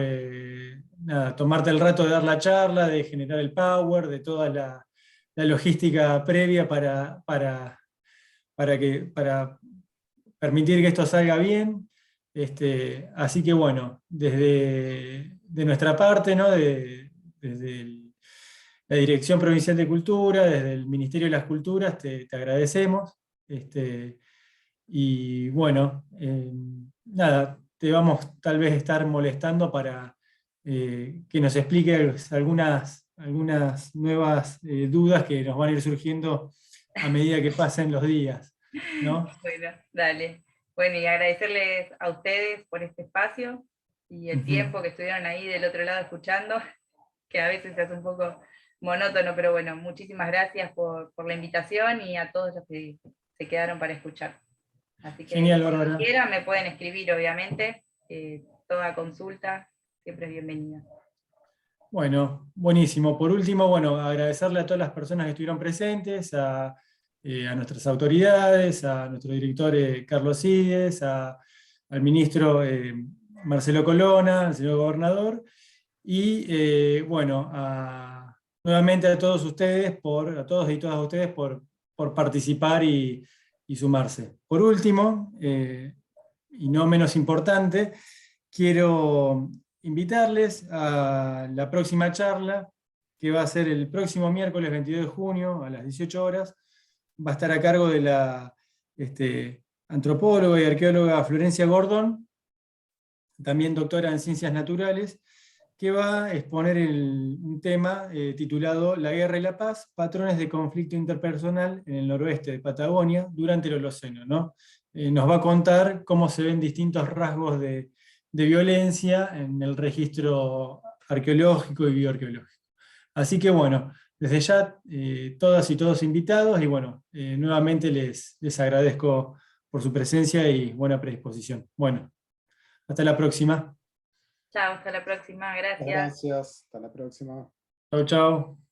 tomarte el rato de dar la charla, de generar el power, de toda la logística previa para permitir que esto salga bien. Así que bueno, de nuestra parte, ¿no? Desde la Dirección Provincial de Cultura, desde el Ministerio de las Culturas, te agradecemos. Y bueno, nada, te vamos tal vez a estar molestando para que nos expliques algunas nuevas dudas que nos van a ir surgiendo a medida que pasen los días, ¿no? Bueno, dale. Bueno, y agradecerles a ustedes por este espacio y el tiempo que estuvieron ahí del otro lado escuchando, que a veces se hace un poco monótono, pero bueno, muchísimas gracias por la invitación y a todos los que se quedaron para escuchar. Así que Genial, cuando Bárbara. quieran me pueden escribir, obviamente, toda consulta siempre es bienvenida. Bueno, buenísimo. Por último, bueno, agradecerle a todas las personas que estuvieron presentes, a a nuestras autoridades, a nuestro director Carlos Síguez, al ministro Marcelo Colonna, al señor gobernador, y bueno, nuevamente a todos ustedes, a todos y todas ustedes por participar y sumarse. Por último, y no menos importante, quiero invitarles a la próxima charla, que va a ser el próximo miércoles 22 de junio a las 18 horas. Va a estar a cargo de la antropóloga y arqueóloga Florencia Gordon, también doctora en Ciencias Naturales, que va a exponer un tema titulado La guerra y la paz, patrones de conflicto interpersonal en el noroeste de Patagonia durante el Holoceno, ¿no? Nos va a contar cómo se ven distintos rasgos de violencia en el registro arqueológico y bioarqueológico. Así que bueno, desde ya todas y todos invitados, y bueno, nuevamente les agradezco por su presencia y buena predisposición. Bueno, hasta la próxima. Chao, hasta la próxima, gracias. Gracias, hasta la próxima. Chau, chau.